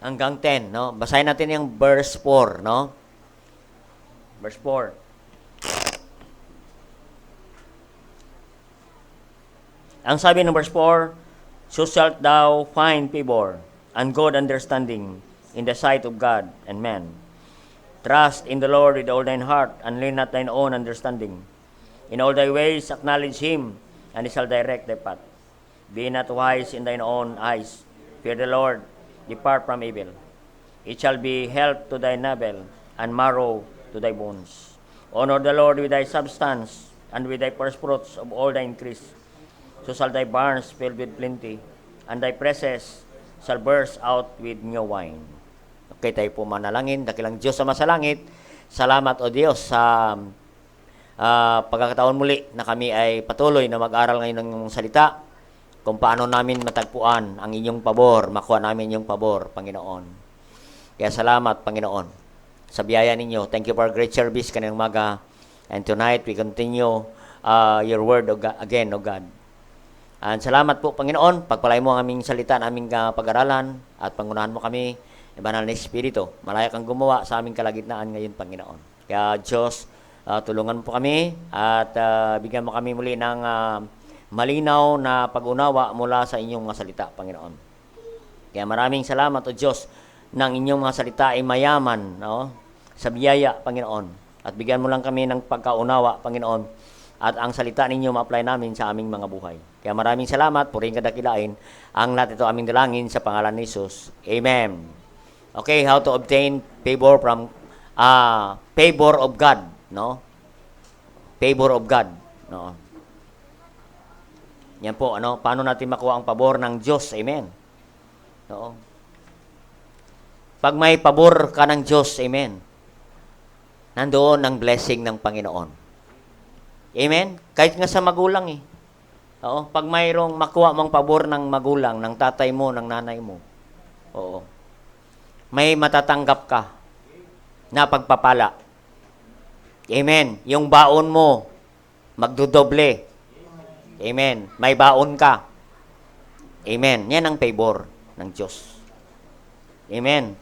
hanggang 10, no? Basahin natin yung verse 4, no? Verse 4. Ang sabi ng verse 4, "So shalt thou find favor and good understanding in the sight of God and man. Trust in the Lord with all thine heart, and lean not thine own understanding. In all thy ways acknowledge him, and he shall direct thy path. Be not wise in thine own eyes. Fear the Lord, depart from evil. It shall be health to thy navel, and marrow to thy bones. Honor the Lord with thy substance, and with thy first fruits of all thy increase. So shall thy barns fill with plenty, and thy presses shall burst out with new wine." Okay, tayo po manalangin. Dakilang Diyos sa masalangit, salamat o Diyos sa pagkakataon muli na kami ay patuloy na mag-aral ngayon ng iyong salita, kung paano namin matagpuan ang inyong pabor, makuha namin inyong pabor, Panginoon. Kaya salamat, Panginoon, sa biyaya ninyo. Thank you for great service kanina umaga. And tonight, we continue your word again, O God. And salamat po, Panginoon, pagpalay mo ang aming salita, ang aming pag-aralan, at pangunahan mo kami, Banal na Espiritu. Malaya kang gumawa sa aming kalagitnaan ngayon, Panginoon. Kaya Diyos, tulungan po kami at bigyan mo kami muli ng malinaw na pag-unawa mula sa inyong mga salita, Panginoon. Kaya maraming salamat, O Diyos, ng inyong mga salita ay mayaman, no? Sa biyaya, Panginoon. At bigyan mo lang kami ng pagkaunawa, Panginoon. At ang salita ninyo ma-apply namin sa aming mga buhay. Kaya maraming salamat, puring kadakilain. Ang lahat ito aming dalangin sa pangalan ni Jesus. Amen. Okay, how to obtain favor from favor of God, no? Favor of God, no? Yan po, ano, paano natin makuha ang pabor ng Diyos? Amen. No? Pag may pabor ka ng Diyos, amen, nandoon ang blessing ng Panginoon. Amen? Kahit nga sa magulang eh. Oo, pag mayroong makuha mong pabor ng magulang, ng tatay mo, ng nanay mo, oo, may matatanggap ka na pagpapala. Amen. Yung baon mo, magdudoble. Amen. May baon ka. Amen. Yan ang favor ng Diyos. Amen.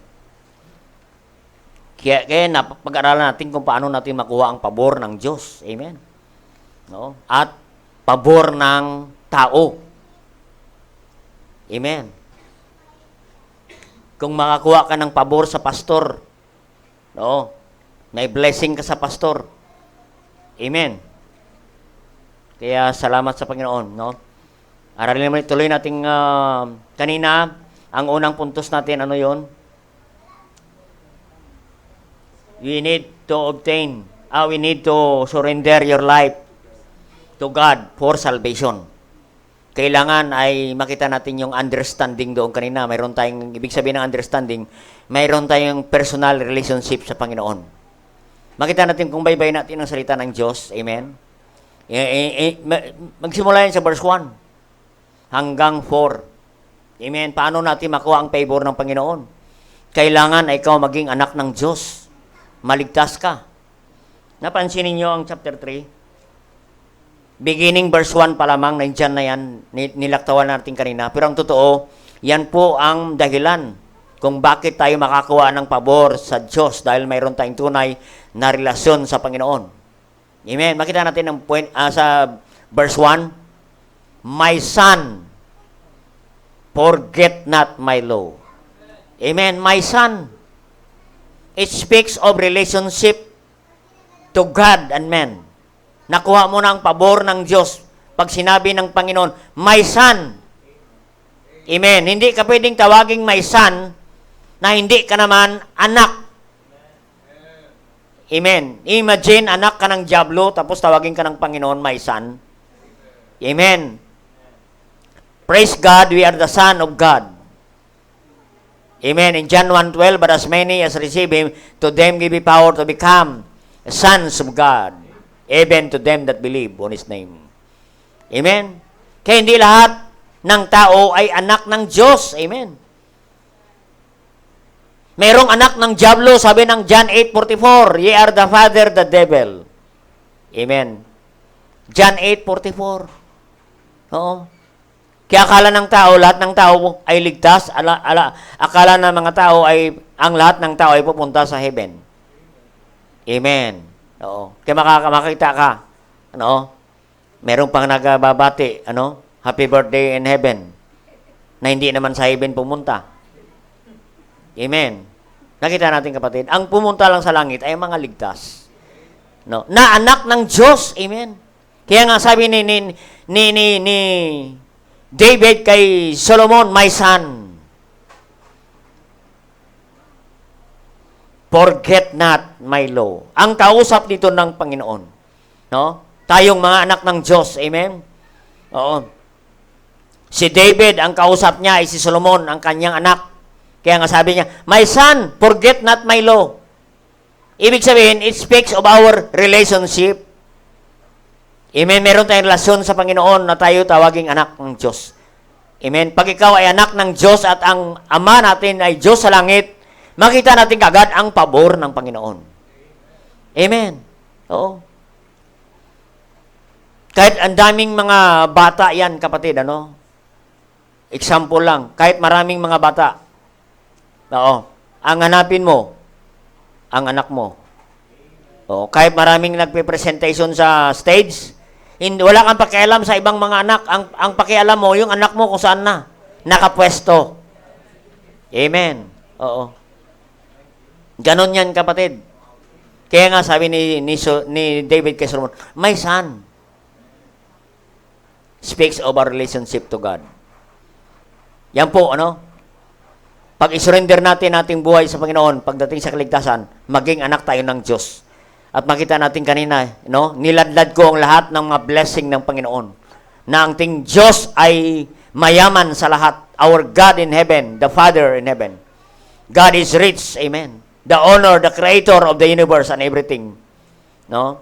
Kaya napag-aralan natin kung paano natin makuha ang pabor ng Diyos. Amen. No? At pabor ng tao. Amen. Kung makakuha ka ng pabor sa pastor, no? May blessing ka sa pastor. Amen. Kaya salamat sa Panginoon, no? Aralin naman, tuloy nating kanina, ang unang puntos natin, ano yon? We need to surrender your life to God for salvation. Kailangan ay makita natin yung understanding doon kanina. Mayroon tayong, ibig sabihin ng understanding, mayroon tayong personal relationship sa Panginoon. Makita natin kung baybay natin ang salita ng Diyos. Amen? Magsimula yan sa verse 1 hanggang 4. Amen? Paano natin makuha ang favor ng Panginoon? Kailangan ay ikaw maging anak ng Diyos. Maligtas ka. Napansin niyo ang chapter 3? Beginning verse 1 pa lamang, nandiyan na yan, nilaktawan natin kanina. Pero ang totoo, yan po ang dahilan kung bakit tayo makakuha ng pabor sa Diyos dahil mayroon tayong tunay na relasyon sa Panginoon. Amen. Makita natin ang point sa verse 1. My son, forget not my law. Amen. My son. It speaks of relationship to God and man. Nakuha mo na ang pabor ng Diyos pag sinabi ng Panginoon, my son. Amen. Hindi ka pwedeng tawaging my son na hindi ka naman anak. Amen. Imagine, anak ka ng Diablo, tapos tawagin ka ng Panginoon, my son. Amen. Praise God, we are the son of God. Amen. In John 1:12, but as many as receive Him, to them give He power to become sons of God. Even to them that believe on His name. Amen? Kaya hindi lahat ng tao ay anak ng Diyos. Amen? Merong anak ng Diablo, sabi ng John 8:44, ye are the father, the devil. Amen? John 8:44. Oo. Kaya akala ng tao, lahat ng tao ay ligtas. Akala ng mga tao ay, ang lahat ng tao ay pupunta sa heaven. Amen. Oo. Kaya makakita ka, merong pang nagbabati, happy birthday in heaven, na hindi naman sa heaven pumunta. Amen. Nakita natin, kapatid, ang pumunta lang sa langit ay mga ligtas. No? Na anak ng Diyos. Amen. Kaya nga sabi ni David kay Solomon, my son, forget not my law. Ang kausap dito ng Panginoon. No? Tayong mga anak ng Diyos. Amen? Oo. Si David, ang kausap niya ay si Solomon, ang kanyang anak. Kaya nga sabi niya, my son, forget not my law. Ibig sabihin, it speaks of our relationship. Amen? Meron tayong relasyon sa Panginoon na tayo tawaging anak ng Diyos. Amen? Pag ikaw ay anak ng Diyos at ang Ama natin ay Diyos sa langit, makita natin kagad ang pabor ng Panginoon. Amen? Oo. Kahit ang daming mga bata yan, kapatid, example lang, kahit maraming mga bata, ang hanapin mo, ang anak mo. Oo. Kahit maraming nagpe-presentation sa stage, wala kang pakialam sa ibang mga anak. Ang pakialam mo, yung anak mo kung saan na, nakapwesto. Amen. Oo. Ganon yan, kapatid. Kaya nga sabi ni David kay Solomon, my son, speaks of our relationship to God. Yan po, pag isurrender natin ating buhay sa Panginoon, pagdating sa kaligtasan, maging anak tayo ng Diyos. At makita natin kanina, niladlad ko ang lahat ng mga blessing ng Panginoon. Na ang ting Diyos ay mayaman sa lahat. Our God in heaven, the Father in heaven. God is rich, amen. The owner, the creator of the universe and everything. No?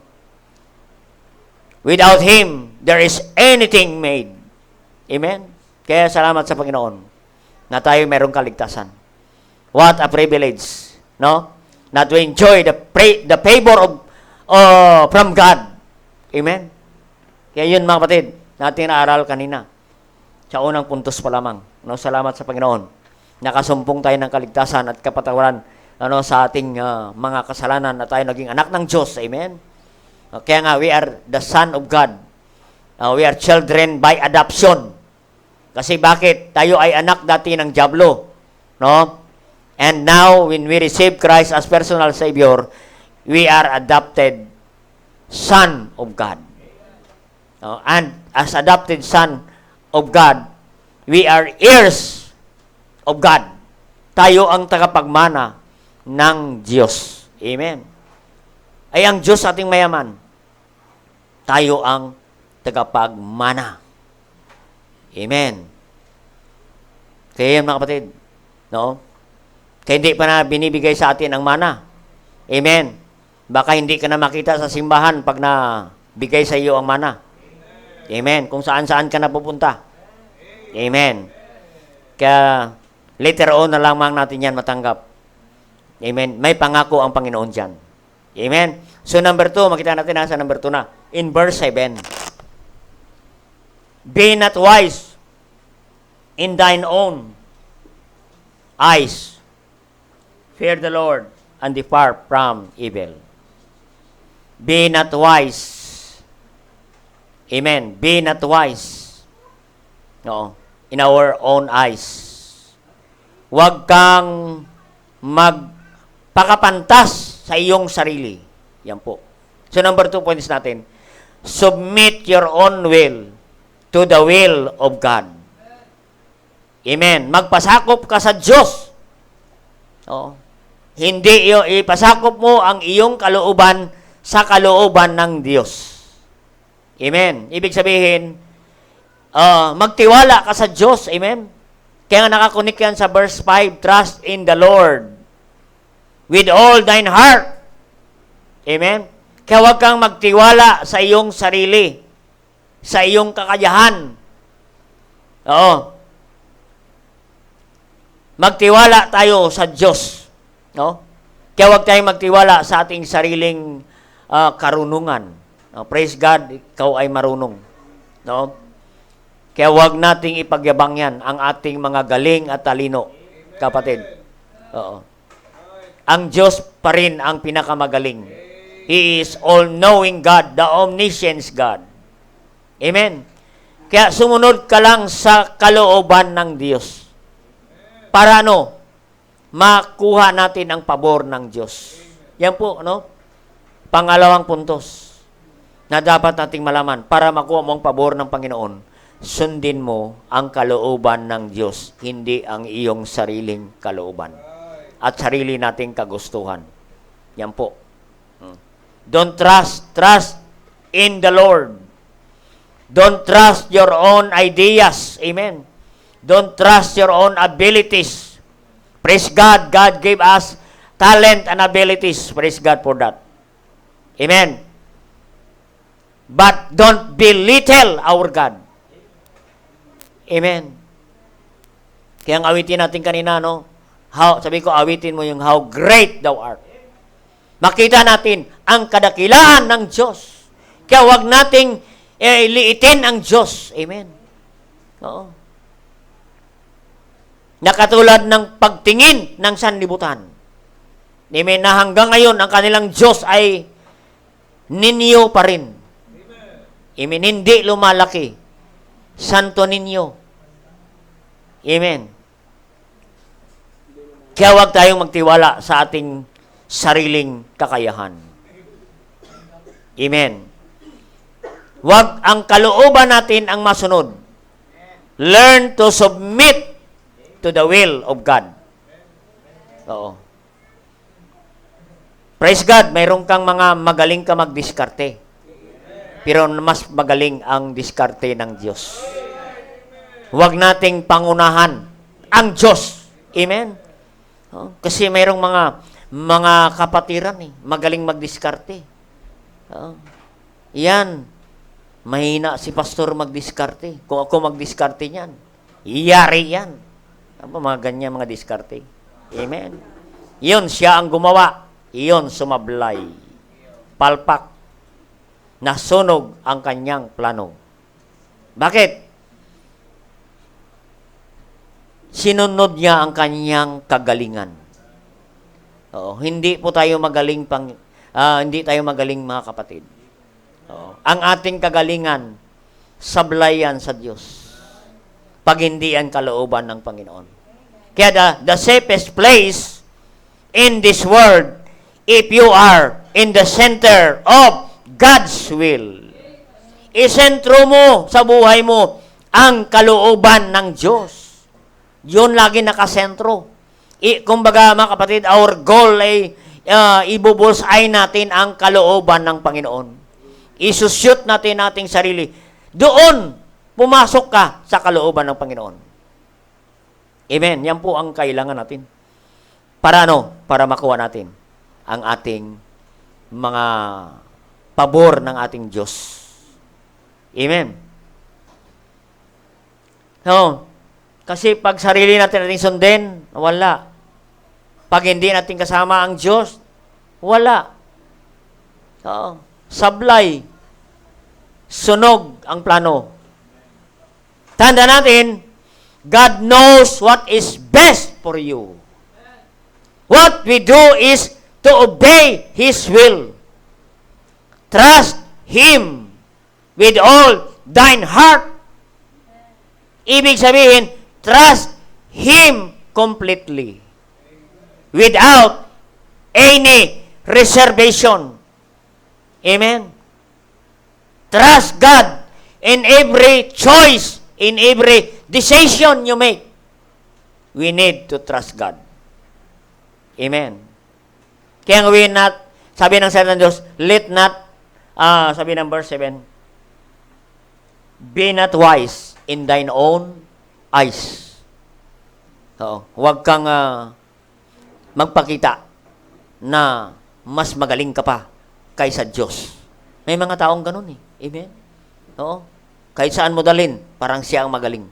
Without Him, there is anything made. Amen? Kaya salamat sa Panginoon na tayo merong kaligtasan. What a privilege, na to enjoy the favor of from God. Amen? Kaya yun, mga kapatid, natin naaral kanina. Sa unang puntos pa lamang. Salamat sa Panginoon. Nakasumpong tayo ng kaligtasan at kapatawaran sa ating mga kasalanan na tayo naging anak ng Diyos. Amen? Kaya nga, we are the son of God. We are children by adoption. Kasi bakit? Tayo ay anak dati ng dyablo. And now, when we receive Christ as personal Savior, we are adopted son of God. And as adopted son of God, we are heirs of God. Tayo ang tagapagmana ng Diyos. Amen. Ay ang Diyos ating mayaman. Tayo ang tagapagmana. Amen. Kaya yan, mga kapatid. Kaya hindi pa na binibigay sa atin ang mana. Amen. Baka hindi ka na makita sa simbahan pag na bigay sa iyo ang mana. Amen. Kung saan-saan ka na pupunta. Amen. Kaya later on na lamang natin yan matanggap. Amen. May pangako ang Panginoon dyan. Amen. So number 2, makita natin sa number 2 na. In verse 7. Be not wise in thine own eyes. Fear the Lord and depart from evil. Be not wise. Amen. Be not wise. In our own eyes. Huwag kang magpakapantas sa iyong sarili. Yan po. So number 2 points natin. Submit your own will to the will of God. Amen. Magpasakop ka sa Diyos. Hindi ipasakop mo ang iyong kalooban sa kalooban ng Diyos. Amen. Ibig sabihin, magtiwala ka sa Diyos. Amen. Kaya nga nakakunik yan sa verse 5, trust in the Lord with all thine heart. Amen. Kaya huwag kang magtiwala sa iyong sarili, sa iyong kakayahan. Magtiwala tayo sa Diyos. Kaya huwag tayong magtiwala sa ating sariling karunungan. Praise God, ikaw ay marunong. Kaya huwag nating ipagyabang yan ang ating mga galing at talino, kapatid. Oo. Ang Diyos pa rin ang pinakamagaling. He is all-knowing God, the omniscience God. Amen. Kaya sumunod ka lang sa kalooban ng Diyos. Para ano? Makuha natin ang pabor ng Diyos. Yan po, ano? Pangalawang puntos na dapat nating malaman para makuha mo ang pabor ng Panginoon. Sundin mo ang kalooban ng Diyos, hindi ang iyong sariling kalooban at sarili nating kagustuhan. Yan po. Don't trust in the Lord. Don't trust your own ideas. Amen. Don't trust your own abilities. Praise God. God gave us talent and abilities. Praise God for that. Amen. But don't belittle our God. Amen. Kaya ang awitin natin kanina, no? Sabi ko, awitin mo yung how great thou art. Makita natin ang kadakilaan ng Diyos. Kaya huwag nating liitin ang Diyos. Amen. Oo. Nakatulad ng pagtingin ng sanlibutan. Amen. Na hanggang ngayon, ang kanilang Diyos ay ninyo pa rin. Amen. Hindi lumalaki. Santo ninyo. Amen. Kaya huwag tayong magtiwala sa ating sariling kakayahan. Amen. Huwag ang kalooban natin ang masunod. Learn to submit to the will of God. Oo. Praise God, mayroon kang mga magaling ka magdiskarte. Pero mas magaling ang diskarte ng Diyos. Huwag nating pangunahan ang Diyos. Amen? Kasi mayroong mga kapatiran magaling magdiskarte. Yan. Mahina si pastor magdiskarte. Kung ako magdiskarte niyan, iyari yan. Mga ganyan mga diskarte. Amen? Iyon, siya ang gumawa. Iyon, sumablay. Palpak. Nasunog ang kanyang plano. Bakit? Sinunod niya ang kanyang kagalingan. Oo, hindi po tayo magaling hindi tayo magaling mga kapatid. Oo, ang ating kagalingan sablayan sa Diyos. Pag hindi ang kalooban ng Panginoon. Kaya the safest place in this world, if you are in the center of God's will, isentro mo sa buhay mo ang kalooban ng Diyos. Yun lagi nakasentro. Kumbaga mga kapatid, our goal ay ibubulsay natin ang kalooban ng Panginoon. Isushoot natin ating sarili. Doon, pumasok ka sa kalooban ng Panginoon. Amen. Yan po ang kailangan natin. Para ano? Para makuha natin ang ating mga pabor ng ating Diyos. Amen. So, kasi pag sarili natin sundin, wala. Pag hindi natin kasama ang Diyos, wala. So, sablay. Sunog ang plano. Tanda natin, God knows what is best for you. What we do is to obey His will. Trust Him with all thine heart. Ibig sabihin, trust Him completely. Without any reservation. Amen? Trust God in every choice, in every decision you make. We need to trust God. Amen? Kaya sabi ng salita ng Diyos, sabi ng verse 7, be not wise in thine own eyes. Huwag kang magpakita na mas magaling ka pa kaysa Diyos. May mga taong ganun Amen? Oo. Kahit saan mo dalhin, parang siya ang magaling.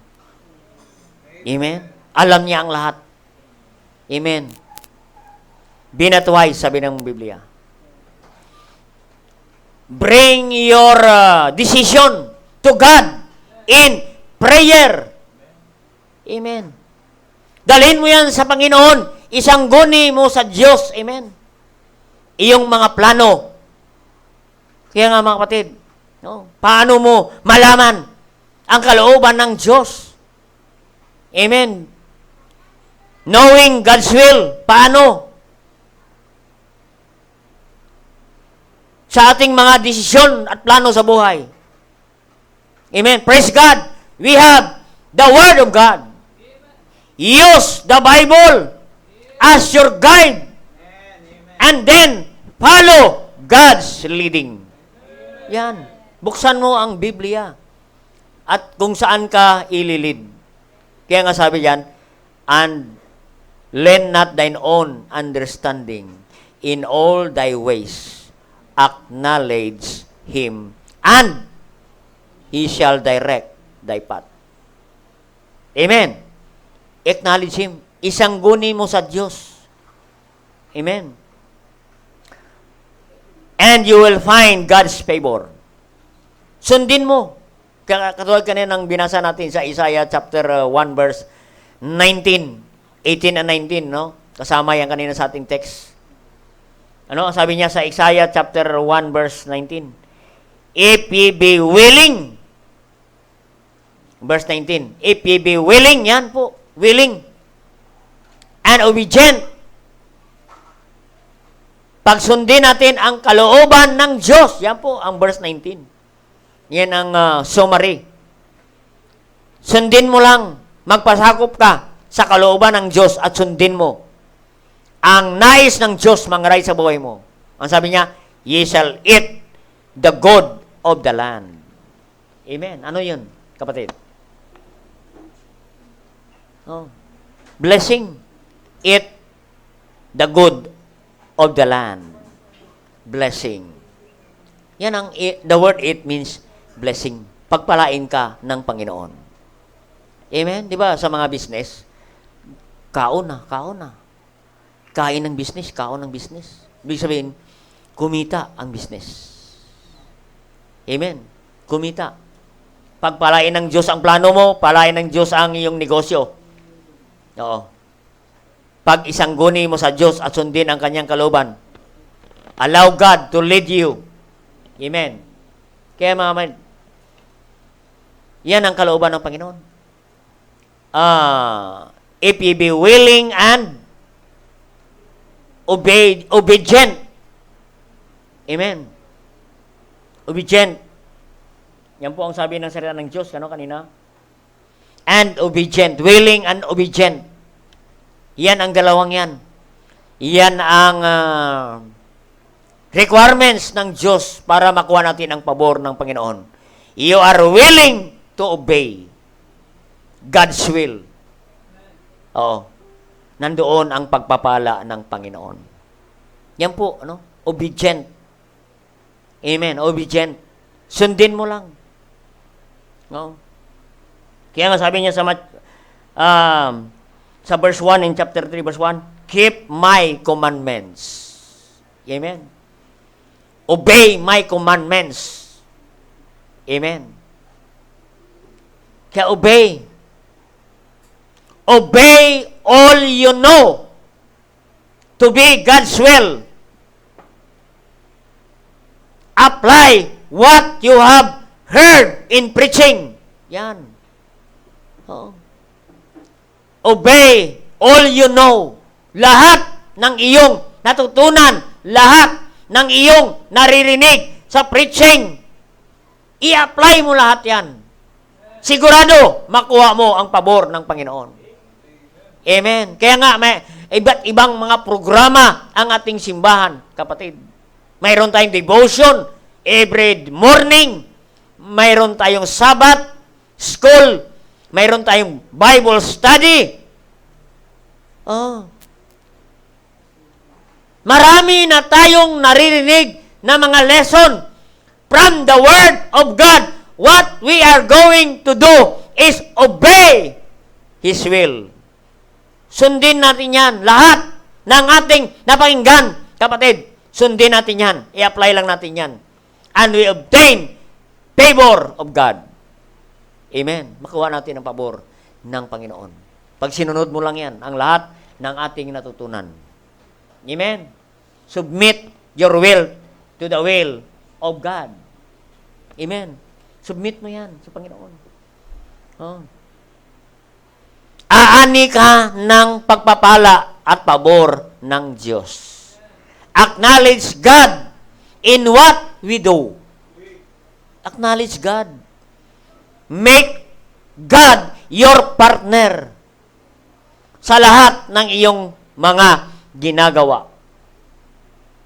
Amen? Alam niya ang lahat. Amen? Be not wise, sabi ng Biblia. Bring your decision to God in prayer. Amen. Dalhin mo yan sa Panginoon. Isangguni mo sa Diyos. Amen. Iyong mga plano. Kaya nga mga kapatid, no? Paano mo malaman ang kalooban ng Diyos? Amen. Knowing God's will. Paano? Sa ating mga desisyon at plano sa buhay. Amen. Praise God. We have the Word of God. Use the Bible as your guide. And then, follow God's leading. Yan. Buksan mo ang Biblia. At kung saan ka ililid. Kaya nga sabi yan, and lend not thine own understanding. In all thy ways, acknowledge Him. And He shall direct thy path. Amen. Acknowledge Him. Isangguni mo sa Diyos. Amen. And you will find God's favor. Sundin mo. Katulad kanina ng binasa natin sa Isaiah chapter 1 verse 19, 18 and 19, no? Kasama yan kanina sa ating text. Ano? Sabi niya sa Isaiah chapter 1 verse 19. If ye be willing, verse 19, if ye be willing, yan po, willing and obedient. Pagsundin natin ang kalooban ng Diyos. Yan po ang verse 19. Yan ang summary. Sundin mo lang. Magpasakop ka sa kalooban ng Diyos at sundin mo ang nais ng Diyos mangaray sa buhay mo. Ang sabi niya, ye shall eat the good of the land. Amen. Ano yun, kapatid? Oh. Blessing. Eat the good of the land. Blessing. Yan ang, the word eat means blessing. Pagpalain ka ng Panginoon. Amen? Di ba sa mga business, kaon na. Kain ng business, kaon ng business. Ibig sabihin, kumita ang business. Amen? Kumita. Pagpalain ng Diyos ang plano mo, palain ng Diyos ang iyong negosyo. Oo. Pag isangguni mo sa Diyos at sundin ang kanyang kalooban, allow God to lead you. Amen. Kaya mga man, yan ang kalooban ng Panginoon. If ye be willing and obedient. Amen. Obedient. Yan po ang sabi ng salita ng Diyos, kanina. And obedient. Willing and obedient. Yan ang dalawang yan. Yan ang requirements ng Diyos para makuha natin ang pabor ng Panginoon. You are willing to obey God's will. Oo. Nandoon ang pagpapala ng Panginoon. Yan po, obedient. Amen. Obedient. Sundin mo lang. No? Kaya nga sabi niya sa verse 1 in chapter 3 verse 1, keep my commandments. Amen. Obey my commandments. Amen. Kaya obey. Obey all you know to be God's will. Apply what you have heard in preaching. Yan. Oh. Obey all you know. Lahat ng iyong natutunan, lahat ng iyong naririnig sa preaching, i-apply mo lahat yan. Sigurado, makuha mo ang pabor ng Panginoon. Amen. Kaya nga, may iba't ibang mga programa ang ating simbahan, kapatid. Mayroon tayong devotion every morning. Mayroon tayong Sabbath school. Mayroon tayong Bible study. Oh. Marami na tayong naririnig na mga lesson from the Word of God. What we are going to do is obey His will. Sundin natin yan. Lahat ng ating napakinggan, kapatid, sundin natin yan. I-apply lang natin yan. And we obtain favor of God. Amen. Makuha natin ang pabor ng Panginoon. Pag sinunod mo lang yan, ang lahat ng ating natutunan. Amen. Submit your will to the will of God. Amen. Submit mo yan sa Panginoon. Oh. Aani ka ng pagpapala at pabor ng Diyos. Acknowledge God in what we do. Acknowledge God. Make God your partner sa lahat ng iyong mga ginagawa.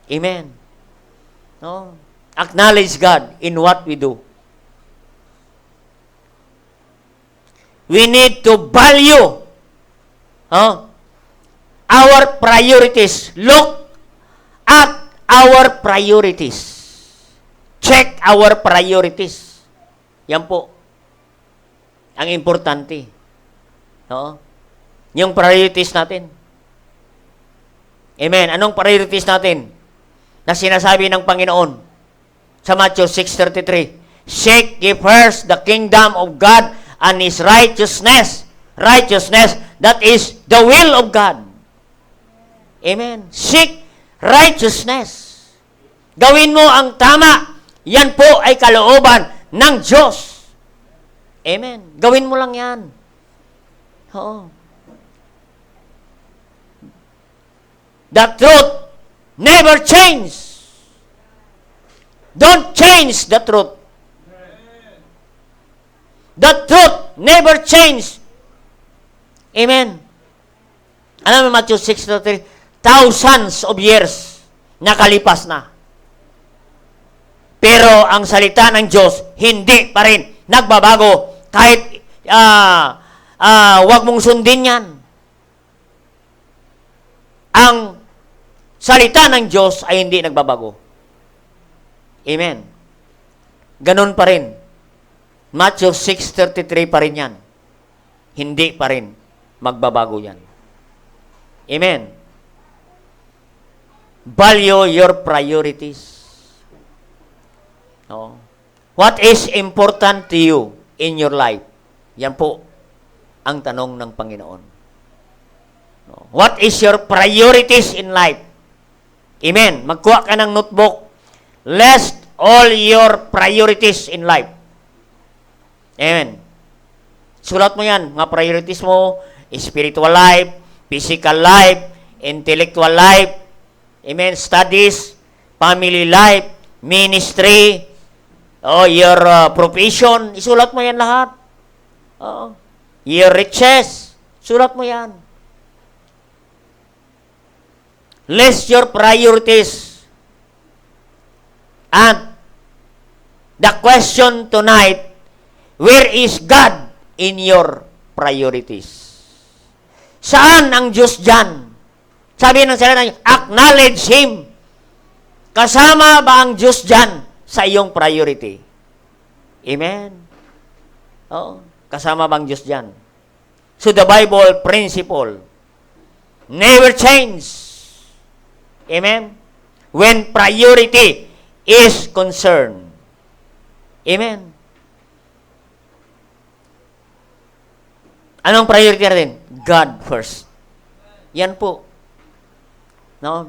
Amen. No? Acknowledge God in what we do. We need to value our priorities. Look at our priorities. Check our priorities. Yan po. Ang importante. No? Yung priorities natin. Amen. Anong priorities natin? Na sinasabi ng Panginoon sa Matthew 6:33. Seek ye first the kingdom of God and His righteousness. Righteousness, that is the will of God. Amen. Seek righteousness. Gawin mo ang tama. Yan po ay kalooban ng Diyos. Amen. Gawin mo lang yan. Oo. The truth never change. Don't change the truth. The truth never change. Amen. Alam mo, Matthew 6:33, thousands of years nakalipas na. Pero ang salita ng Diyos, hindi pa rin nagbabago. Kahit wag mong sundin yan. Ang salita ng Diyos ay hindi nagbabago. Amen. Ganon pa rin. Matthew 6:33 pa rin yan. Hindi pa rin magbabago yan. Amen. Value your priorities. No? What is important to you in your life? Yan po ang tanong ng Panginoon. No? What is your priorities in life? Amen. Magkuha ka ng notebook. List all your priorities in life. Amen. Sulat mo yan. Mga priorities mo, spiritual life, physical life, intellectual life, amen, studies, family life, ministry, your profession, isulat mo yan lahat. Your riches, sulat mo yan. List your priorities. And the question tonight, where is God in your priorities? Saan ang Diyos dyan? Sabi ng salita niya, acknowledge Him. Kasama ba ang Diyos dyan sa iyong priority? Amen? Oo. Kasama ba ang Diyos dyan? So the Bible principle never change. Amen? When priority is concerned. Amen? Anong priority natin? God first. Yan po. No?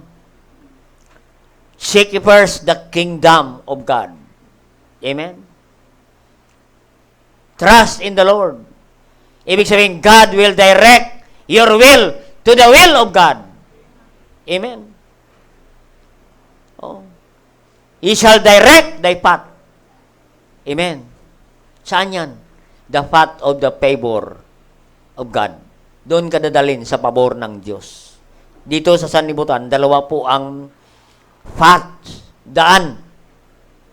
Seek first the kingdom of God. Amen? Trust in the Lord. Ibig sabihin, God will direct your will to the will of God. Amen? Oh. He shall direct thy path. Amen? Saan yan? The path of the favor of God. Doon ka dadalhin sa pabor ng Diyos. Dito sa sanlibutan, dalawa po ang path, daan.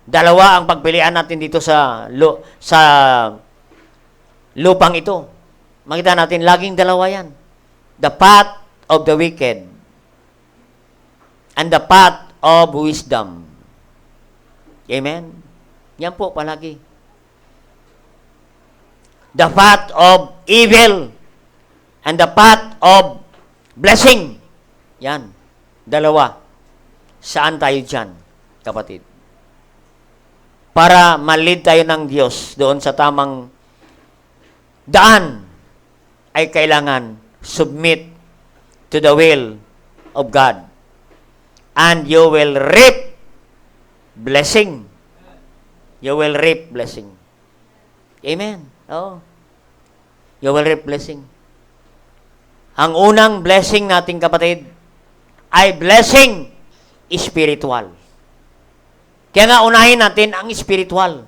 Dalawa ang pagpilian natin dito sa lupang ito. Makita natin, laging dalawa yan. The path of the wicked and the path of wisdom. Amen? Yan po palagi. The path of evil and the path of blessing. Yan. Dalawa. Saan tayo dyan, kapatid? Para malid tayo ng Diyos doon sa tamang daan ay kailangan submit to the will of God. And you will reap blessing. You will reap blessing. Amen. Oh. You will reap blessing. Ang unang blessing nating kapatid ay blessing spiritual. Kaya nga unahin natin ang spiritual.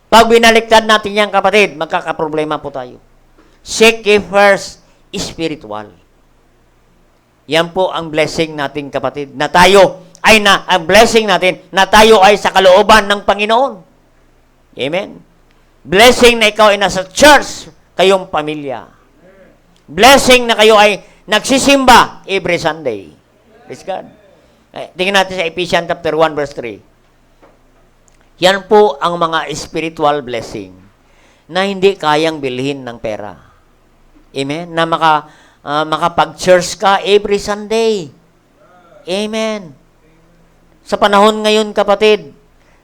Pag binaliktad natin yan kapatid, magkakaproblema po tayo. Seek ye first spiritual. Yan po ang blessing natin kapatid, na tayo ay ang blessing natin na tayo ay sa kalooban ng Panginoon. Amen. Blessing na ikaw ay nasa church, kayong pamilya. Blessing na kayo ay nagsisimba every Sunday. Praise God. Tingnan natin sa Ephesians chapter 1 verse 3. Yan po ang mga spiritual blessing na hindi kayang bilhin ng pera. Amen. Na makapag-church ka every Sunday. Amen. Sa panahon ngayon, kapatid,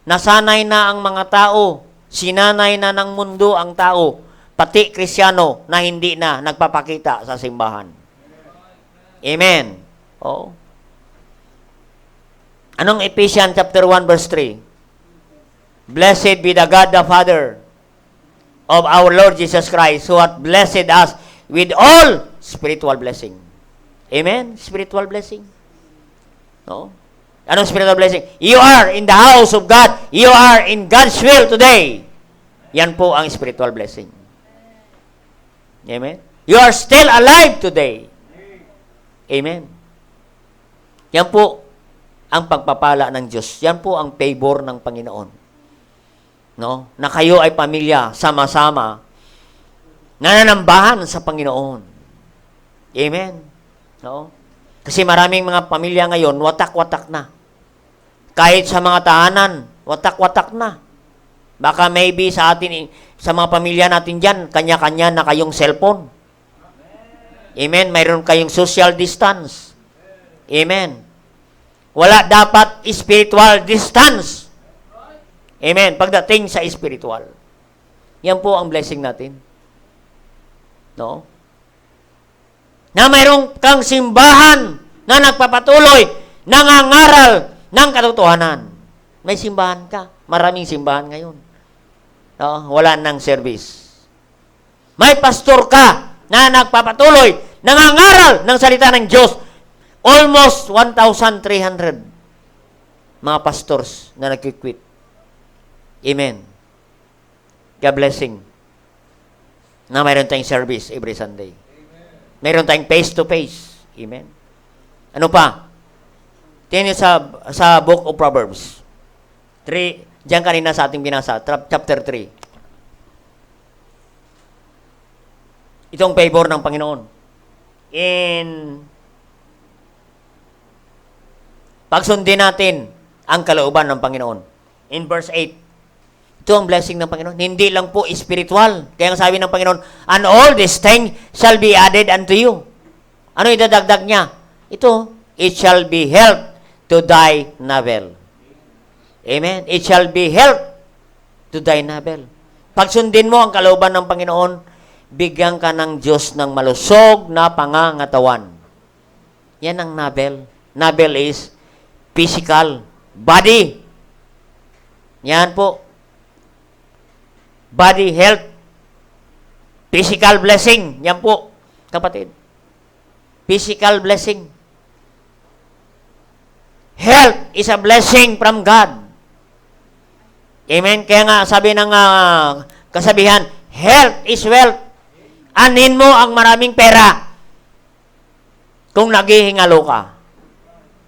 nasanay na ang mga tao, sinanay na ng mundo ang tao, pati Kristiyano na hindi na nagpapakita sa simbahan. Amen. Oh. Anong Ephesians chapter 1 verse 3? Blessed be the God the Father of our Lord Jesus Christ, who hath blessed us with all spiritual blessing. Amen? Spiritual blessing. No? Anong spiritual blessing? You are in the house of God. You are in God's will today. Yan po ang spiritual blessing. Amen? You are still alive today. Amen? Yan po ang pagpapala ng Diyos. Yan po ang favor ng Panginoon. No? Na kayo ay pamilya, sama-sama, nananambahan sa Panginoon. Amen? No? Kasi maraming mga pamilya ngayon, watak-watak na. Kahit sa mga tahanan, watak-watak na. Baka maybe sa atin, sa mga pamilya natin dyan, kanya-kanya na kayong cellphone. Amen? Mayroon kayong social distance. Amen? Wala dapat spiritual distance. Amen? Pagdating sa spiritual. Yan po ang blessing natin. No? Na mayroong kang simbahan na nagpapatuloy, nangangaral ng katotohanan. May simbahan ka. Maraming simbahan ngayon. No? Wala nang service. May pastor ka na nagpapatuloy, nangangaral ng salita ng Diyos. Almost 1,300 mga pastors na nagkikwit. Amen. God blessing. Na mayroon tayong service every Sunday. Mayroon tayong face-to-face. Amen. Ano pa? Tingnan niyo sa Book of Proverbs. 3, diyan kanina sa ating binasa, chapter 3. Itong favor ng Panginoon. Pagsundin natin ang kalooban ng Panginoon. In verse 8, ito ang blessing ng Panginoon. Hindi lang po spiritual. Kaya ang sabi ng Panginoon, and all these things shall be added unto you. Ano idadagdag niya? Ito, it shall be health to thy navel. Amen? It shall be health to thy navel. Pagsundin mo ang kalooban ng Panginoon, bigyan ka ng Diyos ng malusog na pangangatawan. Yan ang navel. Navel is physical, body. Yan po. Body health, physical blessing. Yan po, kapatid. Physical blessing. Health is a blessing from God. Amen? Kaya nga, sabi ng kasabihan, health is wealth. Anin mo ang maraming pera kung naghihingalo ka.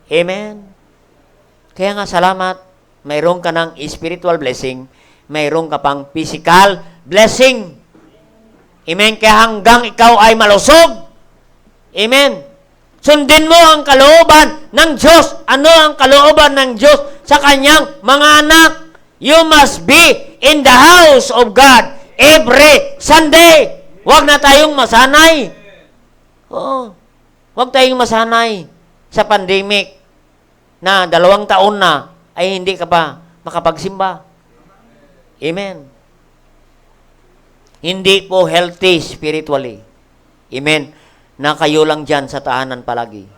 Amen? Kaya nga, salamat. Mayroon ka ng spiritual blessing, mayroon ka pang physical blessing. Amen? Kaya hanggang ikaw ay malusog. Amen? Sundin mo ang kalooban ng Diyos. Ano ang kalooban ng Diyos sa kanyang mga anak? You must be in the house of God every Sunday. Huwag na tayong masanay. Oo. Huwag tayong masanay sa pandemic na 2 taon na ay hindi ka pa makapagsimba. Amen. Hindi po healthy spiritually. Amen. Na kayo lang dyan sa tahanan palagi.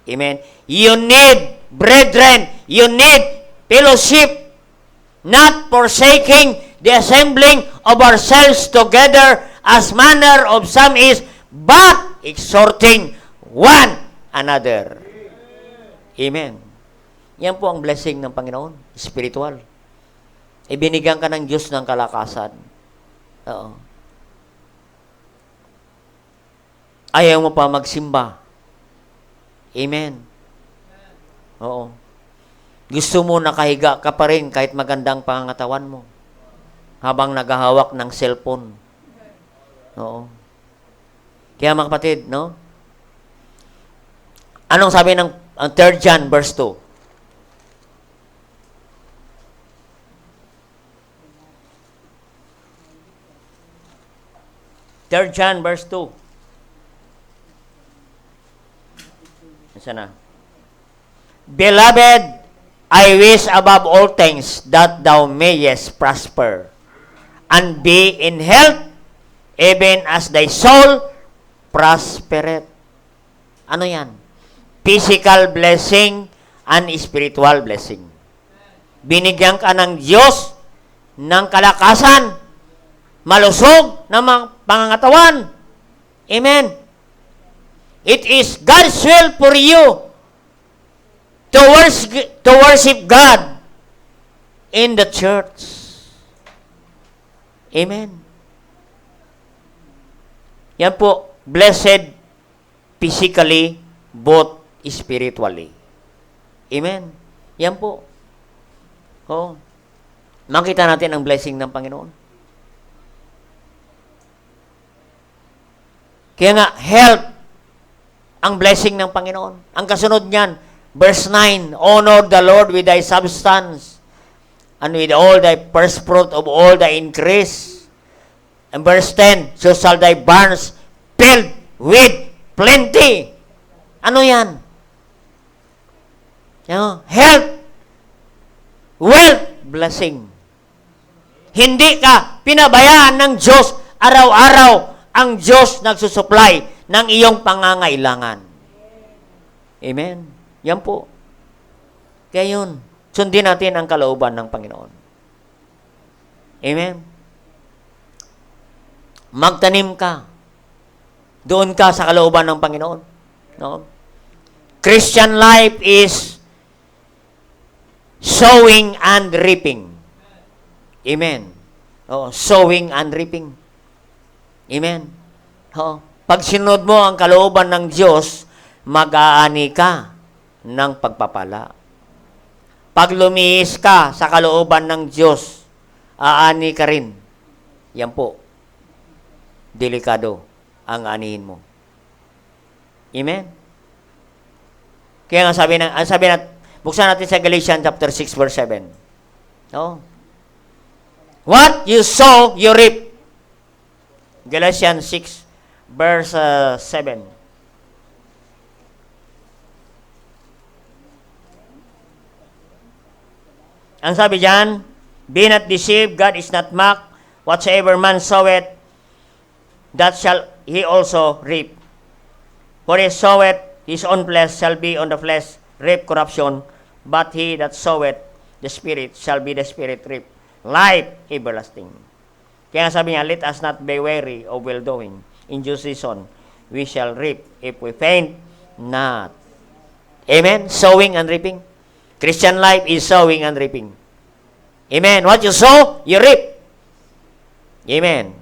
Amen. You need, brethren, you need fellowship, not forsaking the assembling of ourselves together as manner of some is, but exhorting one another. Amen. Yan po ang blessing ng Panginoon, spiritual. Ibinigyan ka ng Diyos ng kalakasan. Oo. Ayaw mo pa magsimba. Amen. Oo. Gusto mo nakahiga ka pa rin kahit magandang pangangatawan mo habang naghahawak ng cellphone. Oo. Kaya mga kapatid, no? Anong sabi ng 3 John verse 2? 3 John verse 2. Nasaan na? Beloved, I wish above all things that thou mayest prosper and be in health, even as thy soul prospereth. Ano yan? Physical blessing and spiritual blessing. Binigyan ka ng Diyos ng kalakasan, malusog na mga pangangatawan. Amen. It is God's will for you to worship God in the church. Amen. Yan po, blessed physically, both spiritually. Amen. Yan po. Oh. Makita natin ang blessing ng Panginoon. Kaya nga, health, ang blessing ng Panginoon. Ang kasunod niyan, verse 9, honor the Lord with thy substance and with all thy first fruit of all thy increase. And verse 10, so shall thy barns filled with plenty. Ano yan? Health, wealth, blessing. Hindi ka pinabayaan ng Diyos araw-araw. Ang Diyos nagsusupply ng iyong pangangailangan. Amen. Yan po. Kaya yun, sundin natin ang kalooban ng Panginoon. Amen. Magtanim ka. Doon ka sa kalooban ng Panginoon. No? Christian life is sowing and reaping. Amen. Oh, sowing and reaping. Amen. Oh, pag sinunod mo ang kalooban ng Diyos, mag-aani ka ng pagpapala. Pag lumihis ka sa kalooban ng Diyos, aani ka rin. Yan po. Delikado ang anihin mo. Amen. Kaya nga sabi na, buksan natin sa Galatians chapter 6 verse 7. No? What you sow, you reap. Galatians 6 verse 7. Ang sabi diyan, be not deceived, God is not mocked. Whatsoever man soweth, that shall he also reap. For he soweth his own flesh shall be on the flesh reap corruption, but he that soweth the Spirit shall be the Spirit reap life everlasting. Kaya sabi niya, let us not be weary of well-doing. In due season, we shall reap if we faint not. Amen? Sowing and reaping. Christian life is sowing and reaping. Amen? What you sow, you reap. Amen.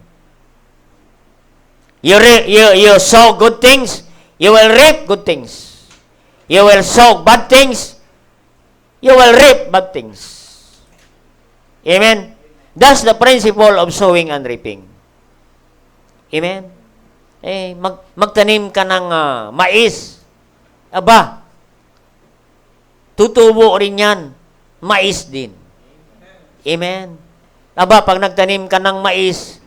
You sow good things, you will reap good things. You will sow bad things, you will reap bad things. Amen? That's the principle of sowing and reaping. Amen? Magtanim ka ng mais. Aba, tutubo rin yan. Mais din. Amen? Aba, pag nagtanim ka ng mais,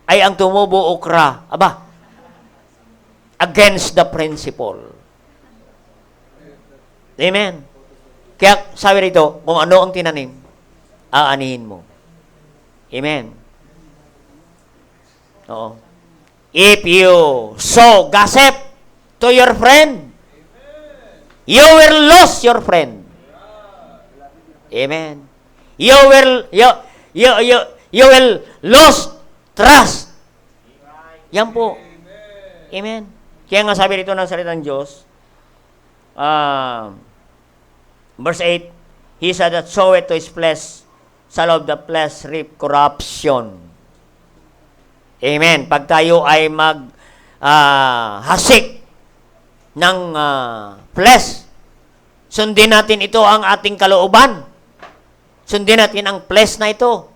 ay ang tumubo okra. Aba, against the principle. Amen? Kaya sabi rito, kung ano ang tinanim, aanihin mo. Amen. Oo. If you sow gossip to your friend, you will lose your friend. Amen. You will lose trust. Yan po. Amen. Kaya nga sabi rito ng salitang Diyos, verse 8, He said that soweth to his flesh, shall of the flesh reap corruption. Amen. Pag tayo ay hasik ng flesh, sundin natin ito ang ating kalooban. Sundin natin ang flesh na ito.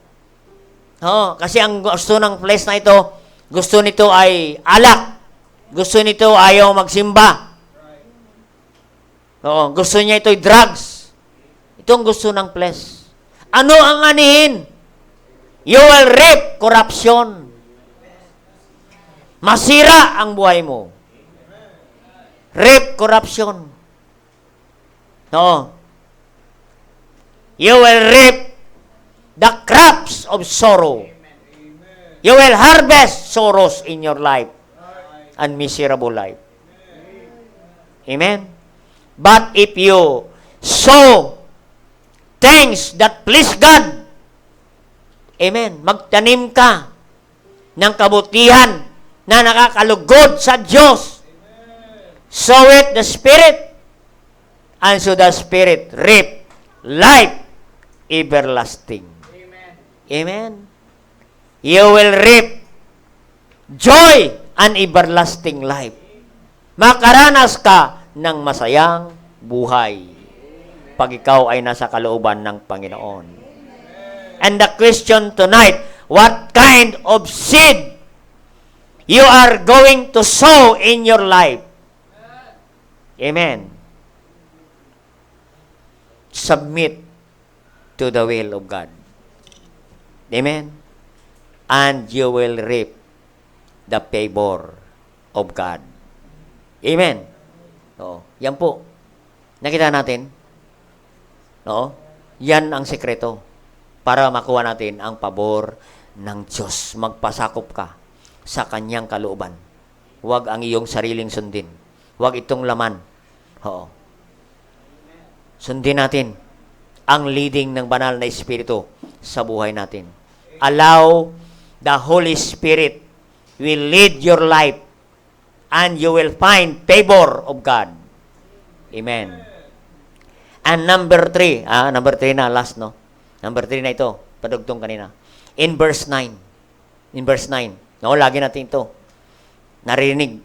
Kasi ang gusto ng flesh na ito, gusto nito ay alak. Gusto nito ayaw magsimba. Gusto niya ito'y drugs. Ito ang gusto ng flesh. Ano ang anihin? You will reap corruption. Masira ang buhay mo. Reap corruption. You will reap the crops of sorrow. You will harvest sorrows in your life and miserable life. Amen? But if you sow things that please God, amen, magtanim ka ng kabutihan na nakakalugod sa Diyos. Sow it the Spirit, and so the Spirit reap life everlasting. Amen. Amen. You will reap joy and everlasting life. Makaranas ka ng masayang buhay pag ikaw ay nasa kalooban ng Panginoon. And the question tonight, what kind of seed you are going to sow in your life? Amen. Submit to the will of God. Amen. And you will reap the favor of God. Amen. Yan po. Nakita natin? Yan ang sekreto para makuha natin ang pabor ng Diyos. Magpasakop ka sa kanyang kalooban. Huwag ang iyong sariling sundin. Huwag itong laman. Sundin natin ang leading ng banal na Espiritu sa buhay natin. Allow the Holy Spirit will lead your life and you will find favor of God. Amen. And number 3 na, last, Number 3 na ito, padugtong kanina. In verse 9. Lagi natin ito narinig.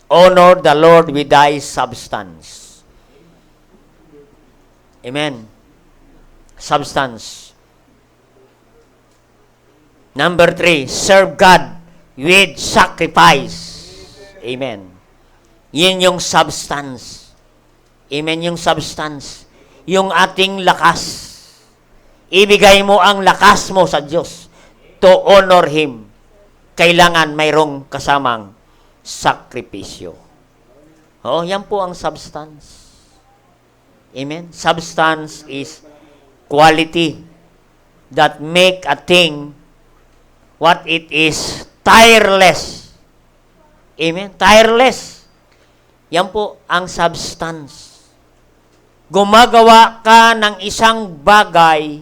Honor the Lord with thy substance. Amen. Substance. Number 3, serve God with sacrifice. Amen. Yun yung substance. Amen, yung substance. Yung ating lakas. Ibigay mo ang lakas mo sa Diyos to honor Him. Kailangan mayroong kasamang sakripisyo. Yan po ang substance. Amen? Substance is quality that make a thing what it is tireless. Amen? Tireless. Yan po ang substance. Gumagawa ka ng isang bagay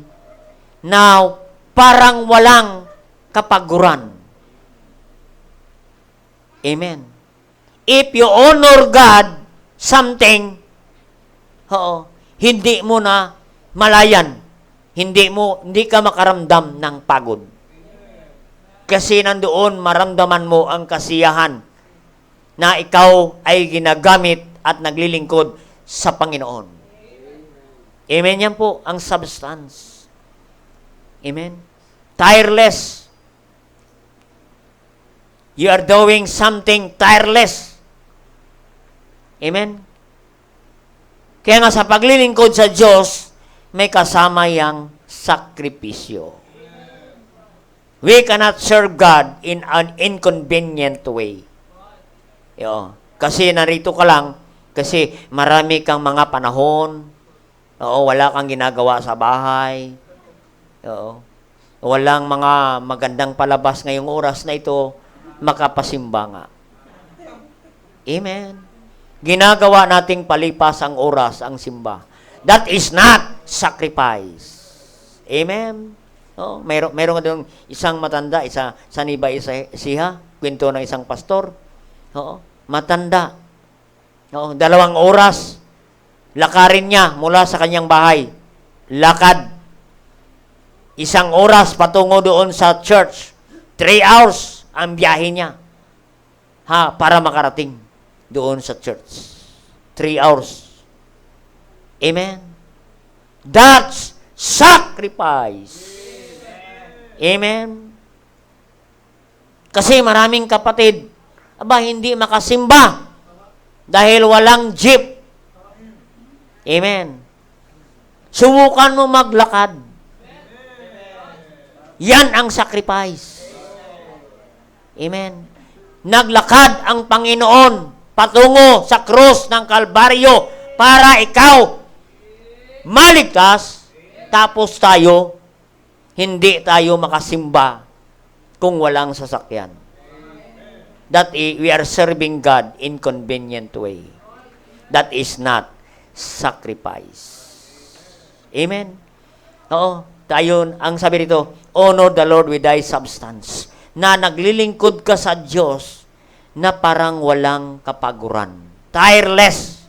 na parang walang kapaguran. Amen. If you honor God, something, hindi mo na malayan. Hindi ka makaramdam ng pagod. Kasi nandoon maramdaman mo ang kasiyahan na ikaw ay ginagamit at naglilingkod sa Panginoon. Amen, yan po ang substance. Amen. Tireless. You are doing something tireless. Amen. Kaya nga sa paglilingkod sa Diyos, may kasama yang sakripisyo. We cannot serve God in an inconvenient way. Kasi narito ka lang, kasi marami kang mga panahon, wala kang ginagawa sa bahay, walang mga magandang palabas ngayong oras na ito, makapasimba nga. Amen. Ginagawa nating palipas ang oras, ang simba. That is not sacrifice. Amen. Oh, meron nga doon isang matanda, saniba siha, kwento ng isang pastor. Oo, matanda. Oo, 2 oras. Lakarin niya mula sa kanyang bahay. Lakad. 1 oras patungo doon sa church. 3 hours ang biyahe niya. Para makarating doon sa church. 3 hours. Amen. That's sacrifice. Amen. Kasi maraming kapatid, hindi makasimba dahil walang jeep. Amen. Subukan mo maglakad. Yan ang sacrifice. Amen. Naglakad ang Panginoon patungo sa krus ng Kalbaryo para ikaw maligtas, tapos hindi tayo makasimba kung walang sasakyan. We are serving God in convenient way. That is not sacrifice. Amen? Oo. Tayo, ang sabi rito, honor the Lord with thy substance. Na naglilingkod ka sa Diyos na parang walang kapaguran. Tireless.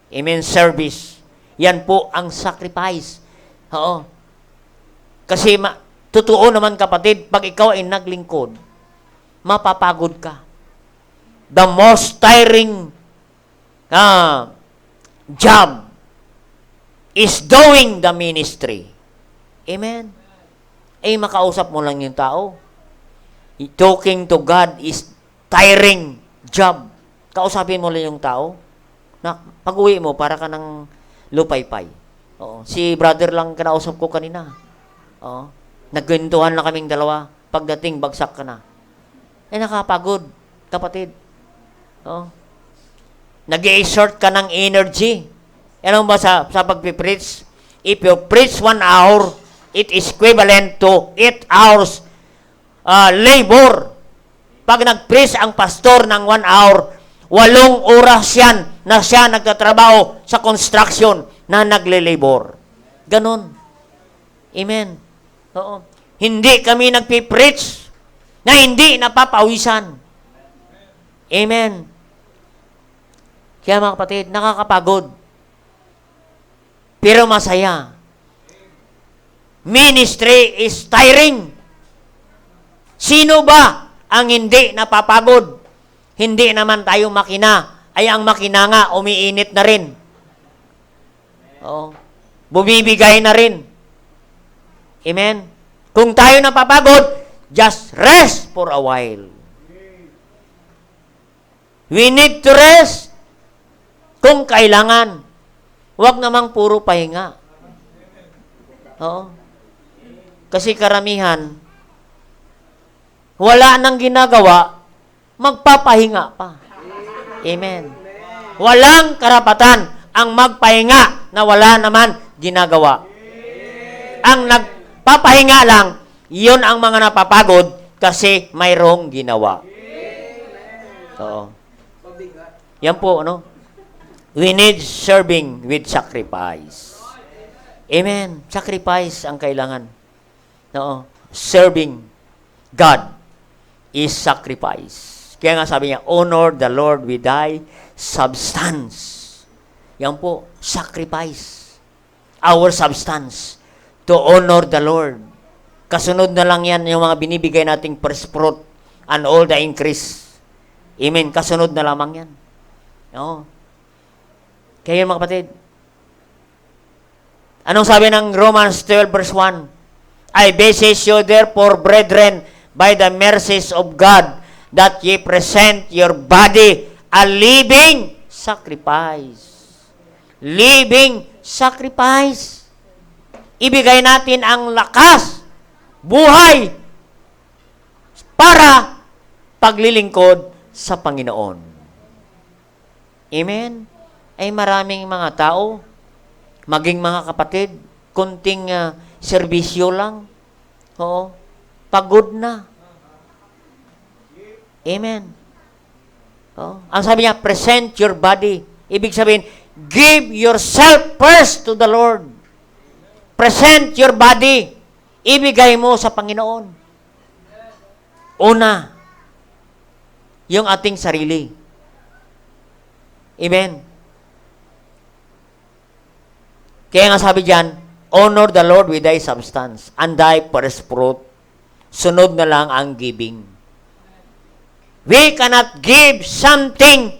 Amen? Service. Yan po ang sacrifice. Oo. Kasi totoo naman kapatid, pag ikaw ay naglingkod, mapapagod ka. The most tiring job is doing the ministry. Amen? Makausap mo lang yung tao. Talking to God is tiring job. Kausapin mo lang yung tao. Pag-uwi mo, para ka ng lupaypay. Oo. Si brother lang kinausap ko kanina. Oo. Nagkwentuhan na kaming dalawa. Pagdating, bagsak ka na. Nakapagod, kapatid. Oo. Nag-i-exert ka ng energy. Ano ba sa pag-preach? If you preach 1 hour, it is equivalent to 8 hours labor. Pag nag-preach ang pastor ng 1 hour, 8 oras yan na siya nagtatrabaho sa construction na nagle-labor. Ganon. Amen. Oo. Hindi kami nagpipreach na hindi napapawisan. Amen. Kaya mga kapatid, nakakapagod. Pero masaya. Ministry is tiring. Sino ba ang hindi napapagod? Hindi naman tayo makina. Ay ang makina nga, umiinit na rin. Oo. Bumibigay na rin. Amen? Kung tayo napapagod, just rest for a while. We need to rest kung kailangan. Huwag namang puro pahinga. Oo. Kasi karamihan, wala nang ginagawa, magpapahinga pa. Amen. Walang karapatan ang magpahinga na wala naman ginagawa. Ang nagpapahinga lang, yun ang mga napapagod kasi mayroong ginawa. Oo. Yan po, ano? We need serving with sacrifice. Amen. Sacrifice ang kailangan. Oo. Serving God is sacrifice. Kaya nga sabi niya, honor the Lord with thy substance. Yan po, sacrifice. Our substance to honor the Lord. Kasunod na lang yan yung mga binibigay nating first fruit and all the increase. Amen. Kasunod na lamang yan. Oo. Kaya mga kapatid, anong sabi ng Romans 12 verse 1? I beseech you therefore, brethren, by the mercies of God, that ye present your body a living sacrifice. Living sacrifice. Ibigay natin ang lakas, buhay, para paglilingkod sa Panginoon. Amen? Ay maraming mga tao, maging mga kapatid, kunting serbisyo lang. Oo. Pagod na. Amen. Oh, ang sabi niya, present your body. Ibig sabihin, give yourself first to the Lord. Present your body. Ibigay mo sa Panginoon. Una, yung ating sarili. Amen. Kaya nga sabi diyan, honor the Lord with thy substance and thy first fruit. Sunod na lang ang giving. We cannot give something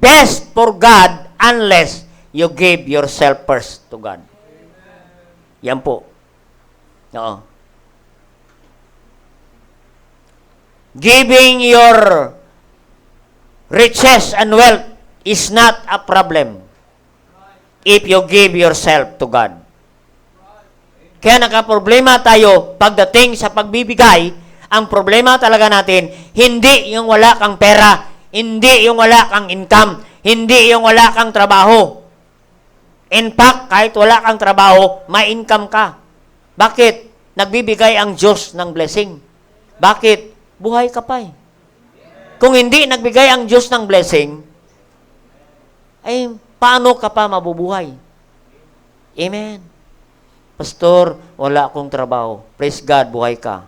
best for God unless you give yourself first to God. Yan po. Oo. Giving your riches and wealth is not a problem if you give yourself to God. Kaya nakaproblema tayo pagdating sa pagbibigay. Ang problema talaga natin, hindi yung wala kang pera, hindi yung wala kang income, hindi yung wala kang trabaho. In fact, kahit wala kang trabaho, may income ka. Bakit? Nagbibigay ang Diyos ng blessing. Bakit? Buhay ka pa eh. Kung hindi nagbigay ang Diyos ng blessing, ay paano ka pa mabubuhay? Amen. Pastor, wala akong trabaho. Praise God, buhay ka.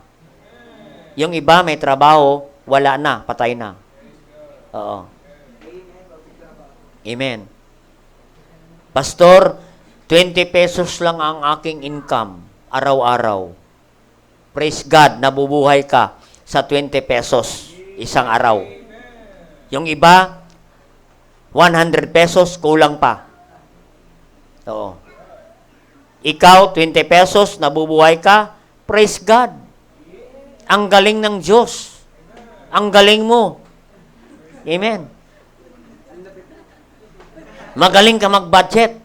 Yung iba may trabaho, wala na, patay na. Oo. Amen. Pastor, 20 pesos lang ang aking income, araw-araw. Praise God, nabubuhay ka sa 20 pesos isang araw. Yung iba, 100 pesos, kulang pa. Oo. Ikaw, 20 pesos, nabubuhay ka, praise God. Ang galing ng Diyos. Ang galing mo. Amen. Magaling ka mag-budget.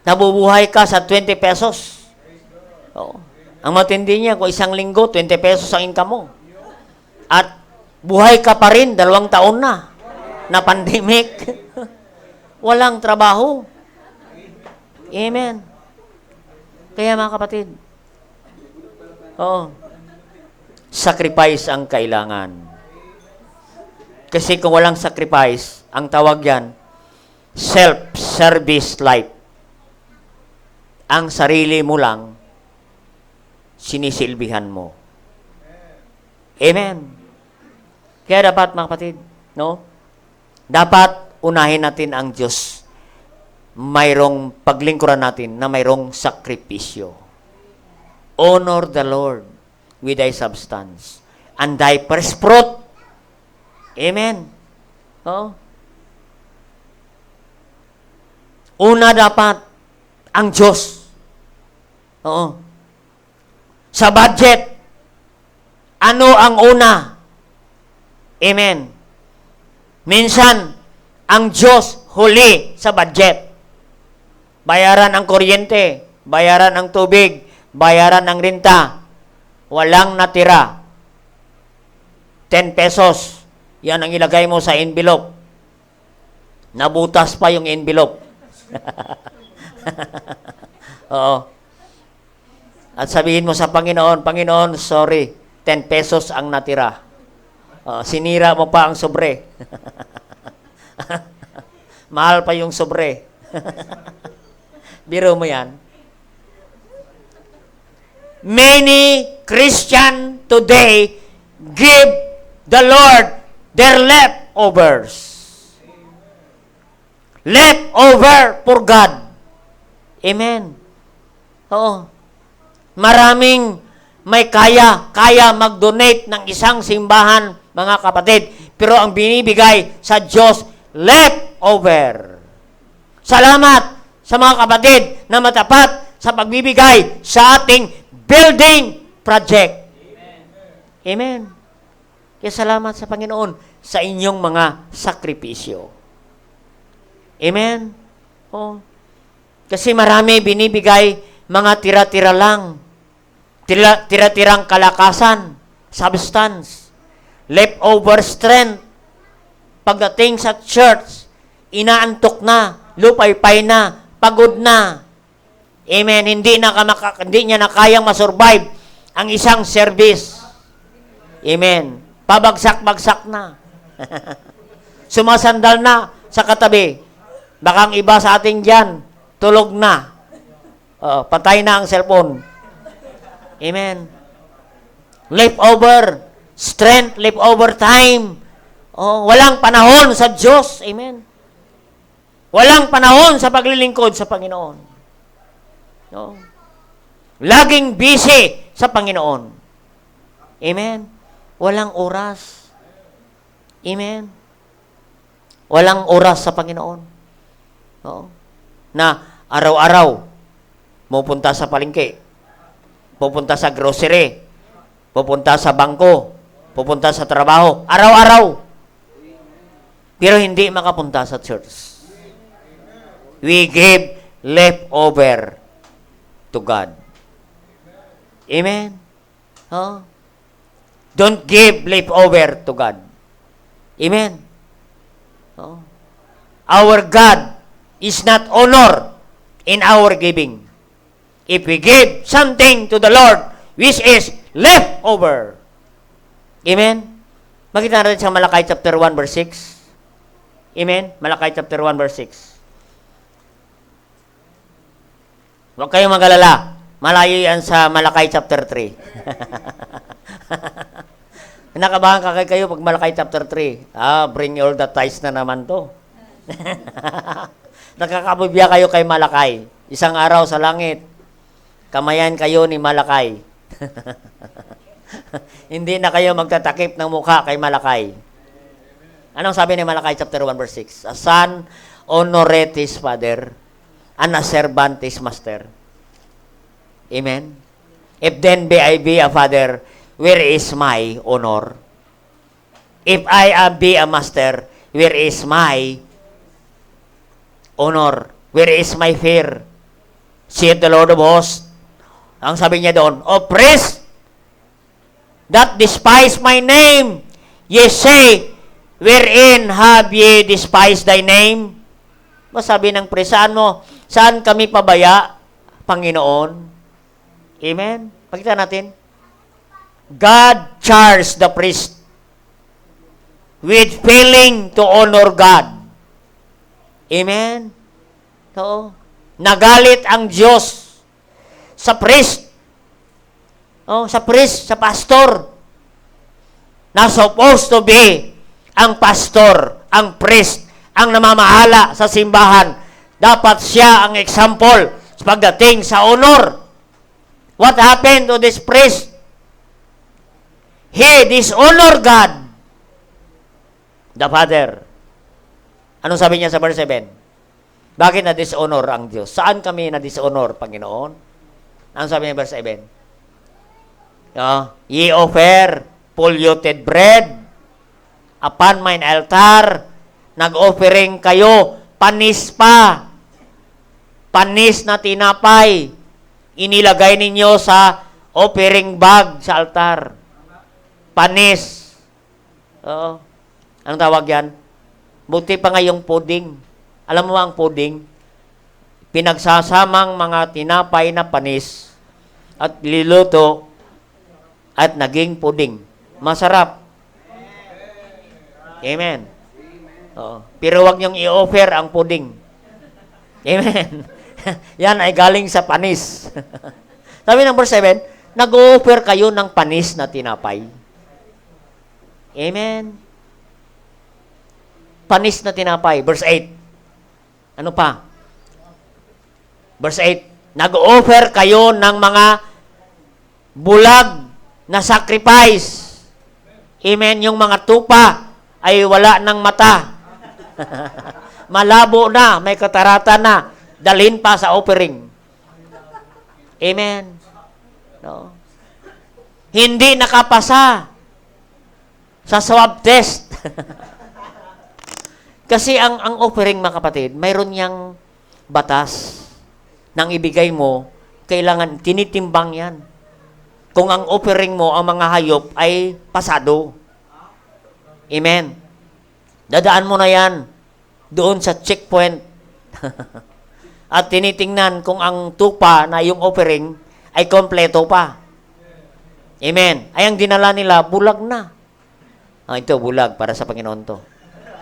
Nabubuhay ka sa 20 pesos. Oo. Ang matindi niya, kung isang linggo, 20 pesos ang income mo. At buhay ka pa rin, 2 taon na pandemic. Walang trabaho. Amen. Kaya mga kapatid, sacrifice ang kailangan. Kasi kung walang sacrifice, ang tawag yan, self-service life. Ang sarili mo lang, sinisilbihan mo. Amen. Kaya dapat, mga kapatid, dapat unahin natin ang Diyos. Mayroong paglingkuran natin na mayroong sakripisyo. Honor the Lord with thy substance and thy first fruit. Amen. Una dapat ang Diyos. Sa budget, ano ang una? Amen. Minsan, ang Diyos huli sa budget. Bayaran ang kuryente, bayaran ang tubig, bayaran ang renta. Walang natira. 10 pesos. Yan ang ilagay mo sa envelope. Nabutas pa yung envelope. Oo. At sabihin mo sa Panginoon, Panginoon, sorry, 10 pesos ang natira. Sinira mo pa ang sobre. Mahal pa yung sobre. Biro mo yan. Many Christian today give the Lord their leftovers. Leftover for God. Amen. Oo. Maraming may kaya mag-donate ng isang simbahan, mga kapatid. Pero ang binibigay sa Diyos, leftover. Salamat sa mga kapatid na matapat sa pagbibigay sa ating building project. Amen. Kaya salamat sa Panginoon sa inyong mga sakripisyo. Amen. Kasi marami binibigay mga tira-tira lang. Tira-tirang kalakasan, substance, leftover strength. Pagdating sa church, inaantok na, lupay-pay na, pagod na. Amen. Hindi niya na kayang masurvive ang isang service. Amen. Pabagsak-bagsak na. Sumasandal na sa katabi. Baka ang iba sa ating dyan, tulog na. Patay na ang cellphone. Amen. Leftover strength, leftover time. Walang panahon sa Diyos. Amen. Walang panahon sa paglilingkod sa Panginoon. No? Laging busy sa Panginoon. Amen. Walang oras. Amen. Walang oras sa Panginoon. No? Na araw-araw, pupunta sa palengke, pupunta sa grocery, pupunta sa bangko, pupunta sa trabaho, araw-araw. Pero hindi makapunta sa church. We give leftover to God. Amen? Don't give leftover to God. Amen? Our God is not honor in our giving. If we give something to the Lord, which is leftover. Amen? Makita natin sa Malakay chapter 1 verse 6. Amen? Malakay chapter 1 verse 6. Huwag kayong mag-alala. Malayo yan sa Malakay chapter 3. Nakabahan ka kayo pag Malakay chapter 3. Bring all the tithes na naman to. Nakakabubya kayo kay Malakay. Isang araw sa langit, kamayan kayo ni Malakay. Hindi na kayo magtatakip ng mukha kay Malakay. Anong sabi ni Malakay chapter 1 verse 6? A son honoreth his father, and a servant his master. Amen? If then I be a father, where is my honor? If I be a master, where is my honor? Where is my fear? Saith the Lord of hosts. Ang sabi niya doon, O priest, that despise my name, ye say, wherein have ye despised thy name? Masabi ng priest, saan kami pabaya, Panginoon? Amen? Pakita natin. God charged the priest with failing to honor God. Amen? So, nagalit ang Diyos sa priest. Sa pastor. Na supposed to be ang pastor, ang priest, ang namamahala sa simbahan. Dapat siya ang example sa pagdating sa honor. What happened to this priest? He dishonored God, the Father. Anong sabi niya sa verse 7? Bakit na-dishonor ang Diyos? Saan kami na-dishonor, Panginoon? Anong sabi niya verse 7? Ye offer polluted bread upon mine altar. Nag-offering kayo, panis pa. Panis na tinapay. Inilagay ninyo sa offering bag sa altar. Panis. Anong tawag yan? Buti pa nga yung pudding. Alam mo ang pudding? Pinagsasamang mga tinapay na panis at liluto at naging pudding. Masarap. Amen. Pero wag niyong i-offer ang pudding. Amen. Yan ay galing sa panis. Sabi ng verse 7, nag-offer kayo ng panis na tinapay. Amen. Panis na tinapay. Verse 8. Ano pa? Verse 8. Nag-offer kayo ng mga bulag na sacrifice. Amen. Yung mga tupa ay wala ng mata. Malabo na, may katarata na. Dalhin pa sa offering. Amen. No? Hindi nakapasa sa swab test. Kasi ang offering, mga kapatid, mayroon niyang batas. Nang ibigay mo, kailangan tinitimbang yan. Kung ang offering mo, ang mga hayop, ay pasado. Amen. Dadaan mo na yan doon sa checkpoint. At tinitingnan kung ang tupa na yung offering ay kompleto pa. Amen. Ay ang dinala nila, bulag na. Ito, bulag para sa Panginoon to.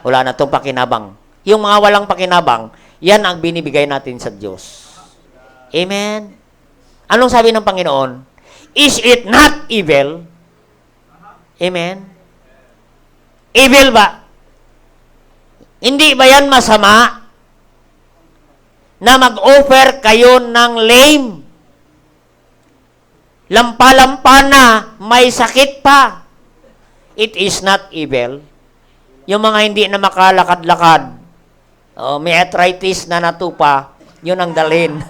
Wala na itong pakinabang. Yung mga walang pakinabang, yan ang binibigay natin sa Diyos. Amen? Anong sabi ng Panginoon? Is it not evil? Amen? Evil ba? Hindi ba yan masama na mag-offer kayo ng lame? Lampa-lampa na, may sakit pa. It is not evil. Yung mga hindi na makalakad-lakad, may arthritis na natupa, yun ang dalhin.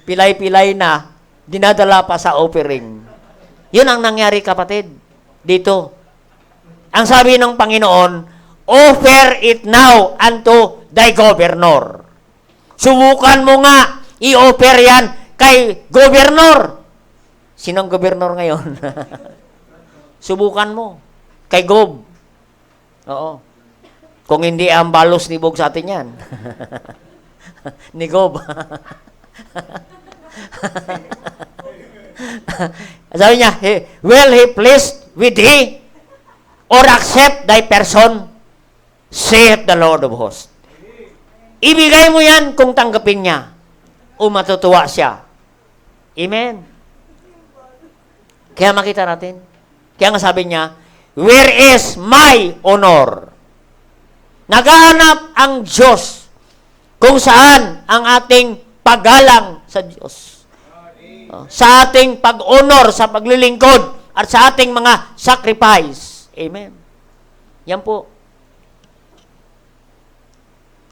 Pilay-pilay na, dinadala pa sa offering. Yun ang nangyari, kapatid, dito. Ang sabi ng Panginoon, offer it now unto thy governor. Subukan mo nga, i-offer yan kay governor. Sinong governor ngayon? Subukan mo. Kay Gob. Oo. Kung hindi ang balos ni Bog sa atin yan. Ni Gob. Sabi niya, will he pleased with thee or accept thy person, saith the Lord of hosts. Ibigay mo yan kung tanggapin niya o matutuwa siya. Amen. Kaya makita natin. Kaya nga sabi niya, where is my honor? Naghahanap ang Diyos kung saan ang ating paggalang sa Diyos. Sa ating pag-honor, sa paglilingkod, at sa ating mga sacrifice. Amen. Yan po.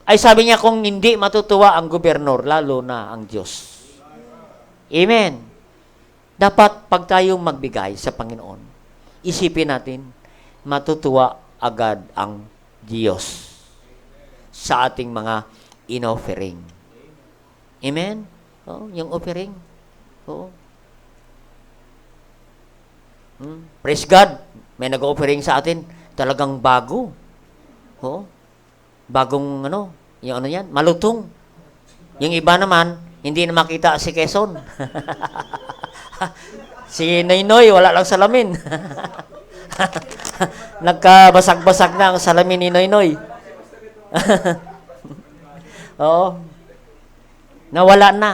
Ay sabi niya, kung hindi matutuwa ang gobernador, lalo na ang Diyos. Amen. Dapat pag tayong magbigay sa Panginoon, isipin natin, matutuwa agad ang Diyos sa ating mga in-offering. Amen? Oh, yung offering. Oo. Praise God. May nag-offering sa atin. Talagang bago. Oo. Bagong yung yan, malutong. Yung iba naman, hindi na makita si Quezon. Si Noynoy, wala lang salamin. Nagkabasag-basag na ang salamin ni Noynoy. Oo. Nawala na.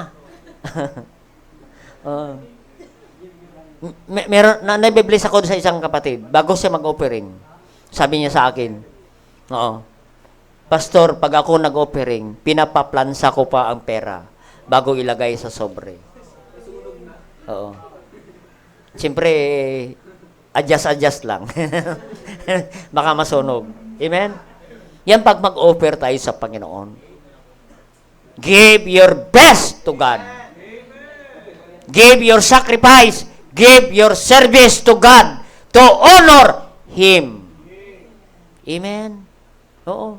Meron nabibless ako sa isang kapatid bago siya mag-offering. Sabi niya sa akin, Pastor, pag ako nag-offering, pinapaplansa ko pa ang pera bago ilagay sa sobre. Oo. Siyempre, adjust lang. Baka masunog. Amen? Yan pag mag-offer tayo sa Panginoon. Give your best to God. Give your sacrifice. Give your service to God to honor Him. Amen? Oo.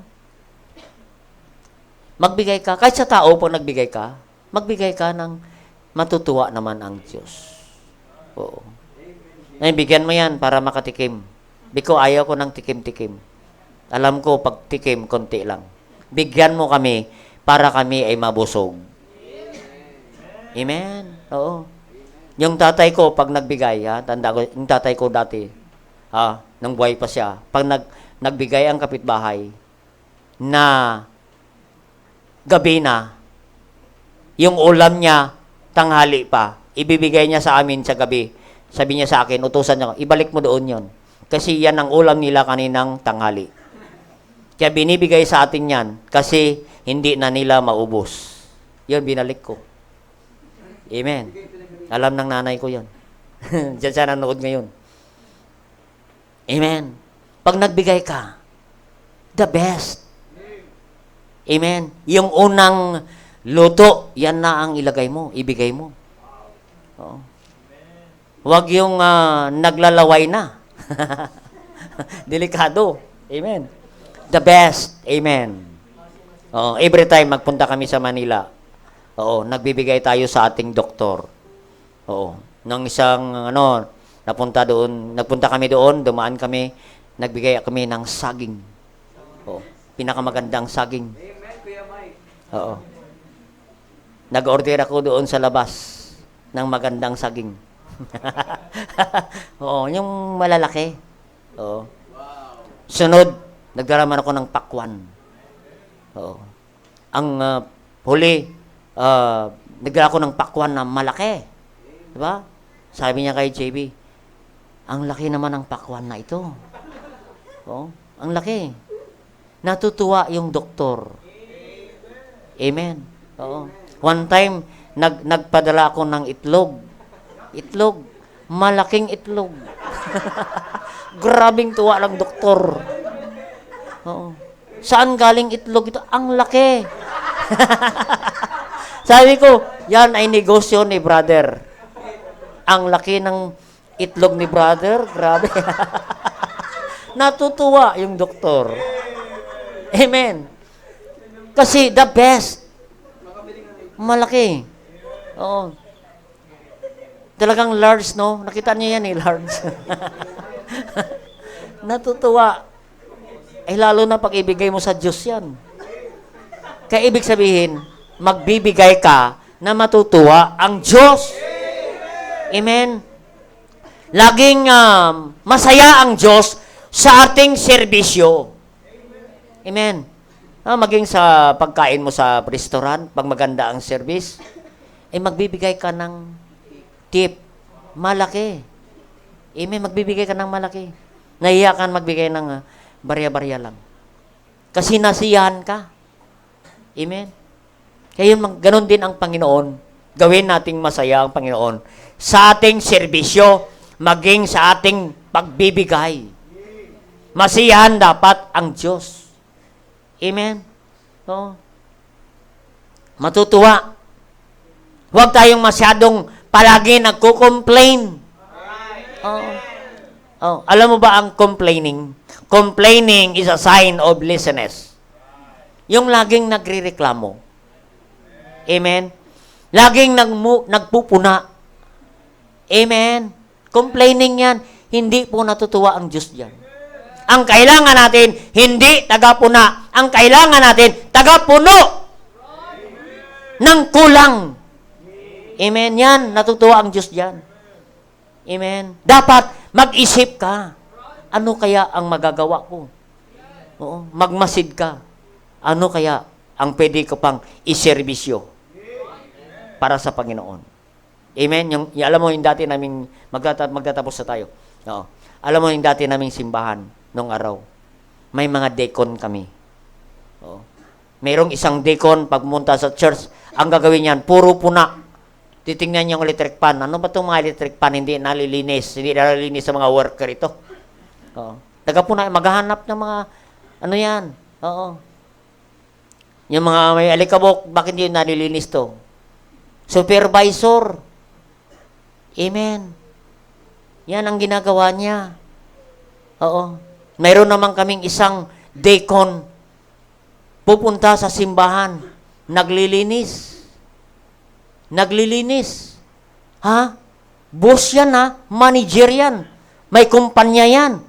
Magbigay ka. Kahit sa tao po nagbigay ka, magbigay ka ng matutuwa naman ang Diyos. Oo. Ngayon, bigyan mo yan para makatikim. Biko, ayaw ko ng tikim-tikim. Alam ko, pag tikim, konti lang. Bigyan mo kami para kami ay mabusog. Amen? Oo. Yung tatay ko, pag nagbigay, tanda ko, yung tatay ko dati, nang buhay pa siya, pag nagbigay ang kapitbahay, na gabi na, yung ulam niya, tanghali pa, ibibigay niya sa amin sa gabi. Sabi niya sa akin, utusan niya, ibalik mo doon yon. Kasi yan ang ulam nila kaninang tanghali. Kaya binibigay sa atin yan, kasi hindi na nila maubos. Yun, binalik ko. Amen. Alam ng nanay ko yun. Diyan siya nanood ngayon. Amen. Pag nagbigay ka, the best. Amen. Yung unang luto, yan na ang ilagay mo, ibigay mo. Oo. Huwag yung naglalaway na. Delikado. Amen. The best. Amen. Oo. Every time magpunta kami sa Manila, nagbibigay tayo sa ating doktor. Oo. Nang isang, nagpunta kami doon, dumaan kami, nagbigay kami ng saging. Oo. Pinakamagandang saging. Oo. Nag-order ako doon sa labas ng magandang saging. Oo, yung malalaki. Oo. Sunod, nagdala man ako ng pakwan. Oo. Ang huli, nagdala ako ng pakwan na malaki. Diba? Sabi niya kay JB, ang laki naman ng pakwan na ito. Oo. Ang laki. Natutuwa yung doktor. Amen. Oo. One time, nagpadala ako ng itlog. Itlog. Malaking itlog. Grabing tuwa ng doktor. Oo. Saan galing itlog ito? Ang laki. Sabi ko, yan ay negosyo ni brother. Ang laki ng itlog ni brother. Grabe. Natutuwa yung doktor. Amen. Kasi the best. Malaki. Oo. Talagang large, no? Nakita niyo yan large. Natutuwa. Lalo na pag ibigay mo sa Diyos yan. Kaya ibig sabihin, magbibigay ka na matutuwa ang Diyos. Amen. Laging masaya ang Diyos sa ating serbisyo. Amen. Maging sa pagkain mo sa restaurant, pag maganda ang service, magbibigay ka ng tip. Malaki. Amen. Magbibigay ka ng malaki. Nahiya ka magbigay ng barya-barya lang. Kasi nasiyahan ka. Amen. Kaya ganun din ang Panginoon. Gawin nating masaya ang Panginoon sa ating serbisyo, maging sa ating pagbibigay. Masiyahan dapat ang Diyos. Amen? So, matutuwa. Huwag tayong masyadong palagi nagko-complain. Alam mo ba ang complaining? Complaining is a sign of laziness. Yung laging nagrereklamo. Amen? Laging nagpupuna. Amen? Complaining yan. Hindi po natutuwa ang Diyos diyan. Ang kailangan natin, hindi tagapuna. Ang kailangan natin, tagapuno ng kulang. Amen? Yan, natutuwa ang Diyos diyan. Amen? Dapat mag-isip ka. Ano kaya ang magagawa ko? Oo, magmasid ka. Ano kaya ang pwede ko pang iserbisyo para sa Panginoon? Amen? Alam mo yung dati naming, magtatapos na tayo. Oo. Alam mo yung dati naming simbahan nung araw. May mga deacon kami. Oo. Mayroong isang deacon, pagmunta sa church, ang gagawin niyan, puro puna. Titingnan niyo yung electric pan. Ano ba itong mga electric pan? Hindi nalilinis. Hindi nalilinis sa mga worker ito. Oo. Tagapuna, maghahanap ng mga, ano yan? Oo. Yung mga may alikabok, bakit hindi nalilinis to? Supervisor. Amen. Yan ang ginagawa niya. Oo. Mayroon naman kaming isang deacon. Pupunta sa simbahan. Naglilinis. Naglilinis. Ha? Boss yan ha? Manager yan. May kumpanya yan.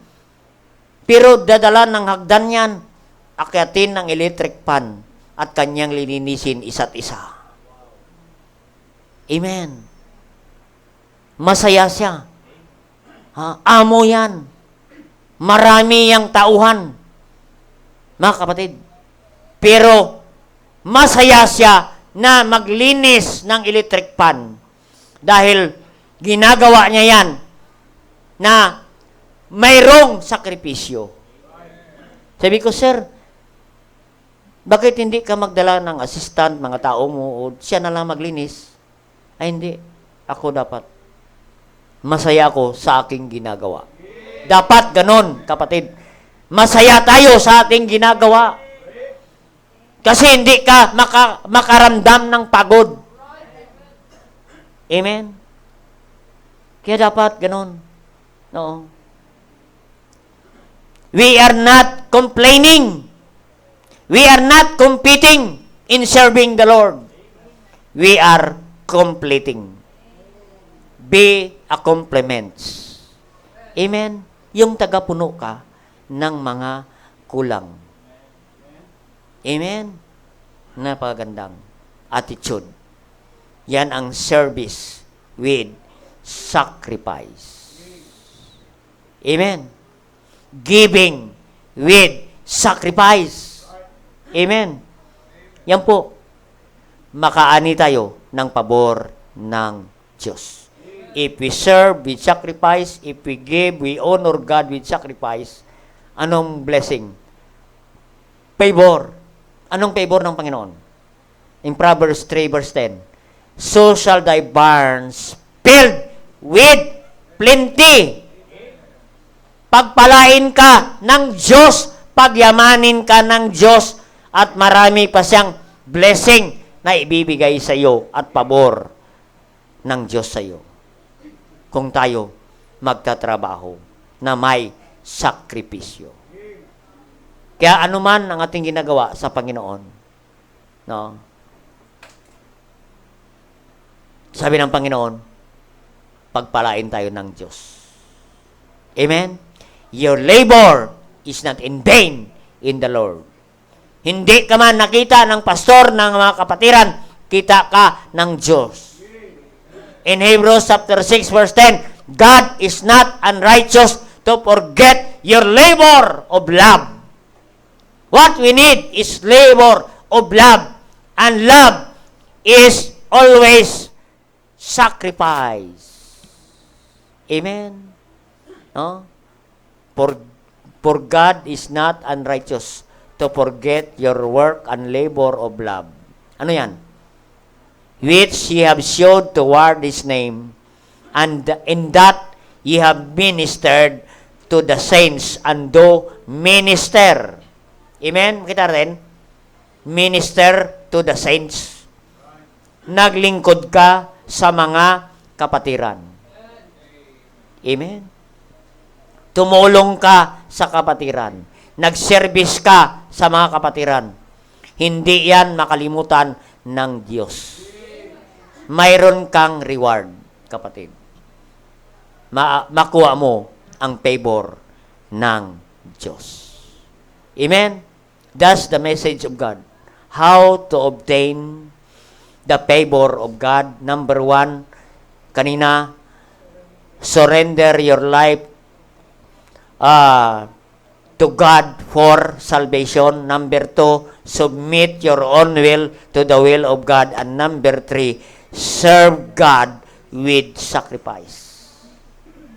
Pero dadala ng hagdan yan. Akyatin ng electric pan at kanyang lilinisin isa't isa. Amen. Masaya siya. Amo yan. Marami yang tauhan. Mga kapatid. Pero, masaya siya na maglinis ng electric pan. Dahil, ginagawa niya yan na mayroong sakripisyo. Sabi ko, sir, bakit hindi ka magdala ng assistant, mga tao mo, o siya na lang maglinis? Ay, hindi. Ako dapat. Masaya ako sa aking ginagawa. Dapat ganon, kapatid. Masaya tayo sa ating ginagawa. Kasi hindi ka makaramdam ng pagod. Amen? Kaya dapat ganon. No. We are not complaining. We are not competing in serving the Lord. We are completing. Be a complement. Amen? Yung tagapuno ka ng mga kulang. Amen? Napakagandang attitude. Yan ang service with sacrifice. Amen? giving with sacrifice. Amen. Yan po. Makaani tayo ng pabor ng Diyos. If we serve with sacrifice, if we give, we honor God with sacrifice, anong blessing? Favor. Anong favor ng Panginoon? In Proverbs 3 verse 10, so shall thy barns filled with plenty. Pagpalain ka ng Diyos, pagyamanin ka ng Diyos, at marami pa siyang blessing na ibibigay sa iyo at pabor ng Diyos sa iyo. Kung tayo magtatrabaho na may sakripisyo. Kaya anuman ang ating ginagawa sa Panginoon, no? Sabi ng Panginoon, pagpalain tayo ng Diyos. Amen? Your labor is not in vain in the Lord. Hindi ka man nakita ng pastor ng mga kapatiran, kita ka ng Diyos. In Hebrews chapter 6 verse 10, God is not unrighteous to forget your labor of love. What we need is labor of love. And love is always sacrifice. Amen? No? For God is not unrighteous to forget your work and labor of love. Ano yan? Which ye have showed toward His name, and in that ye have ministered to the saints, and do minister. Amen? Kita rin? Minister to the saints. Naglingkod ka sa mga kapatiran. Amen? Tumulong ka sa kapatiran. Nag-service ka sa mga kapatiran. Hindi yan makalimutan ng Diyos. Mayroon kang reward, kapatid. Makuha mo ang favor ng Diyos. Amen? That's the message of God. How to obtain the favor of God. Number 1, kanina, surrender your life to God for salvation. Number 2, submit your own will to the will of God. And number 3, serve God with sacrifice.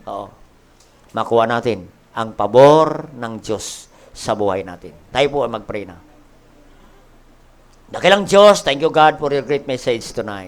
Oo. Makuha natin ang pabor ng Diyos sa buhay natin. Tayo po ay mag-pray na. Dakilang Diyos, thank you God for your great message tonight.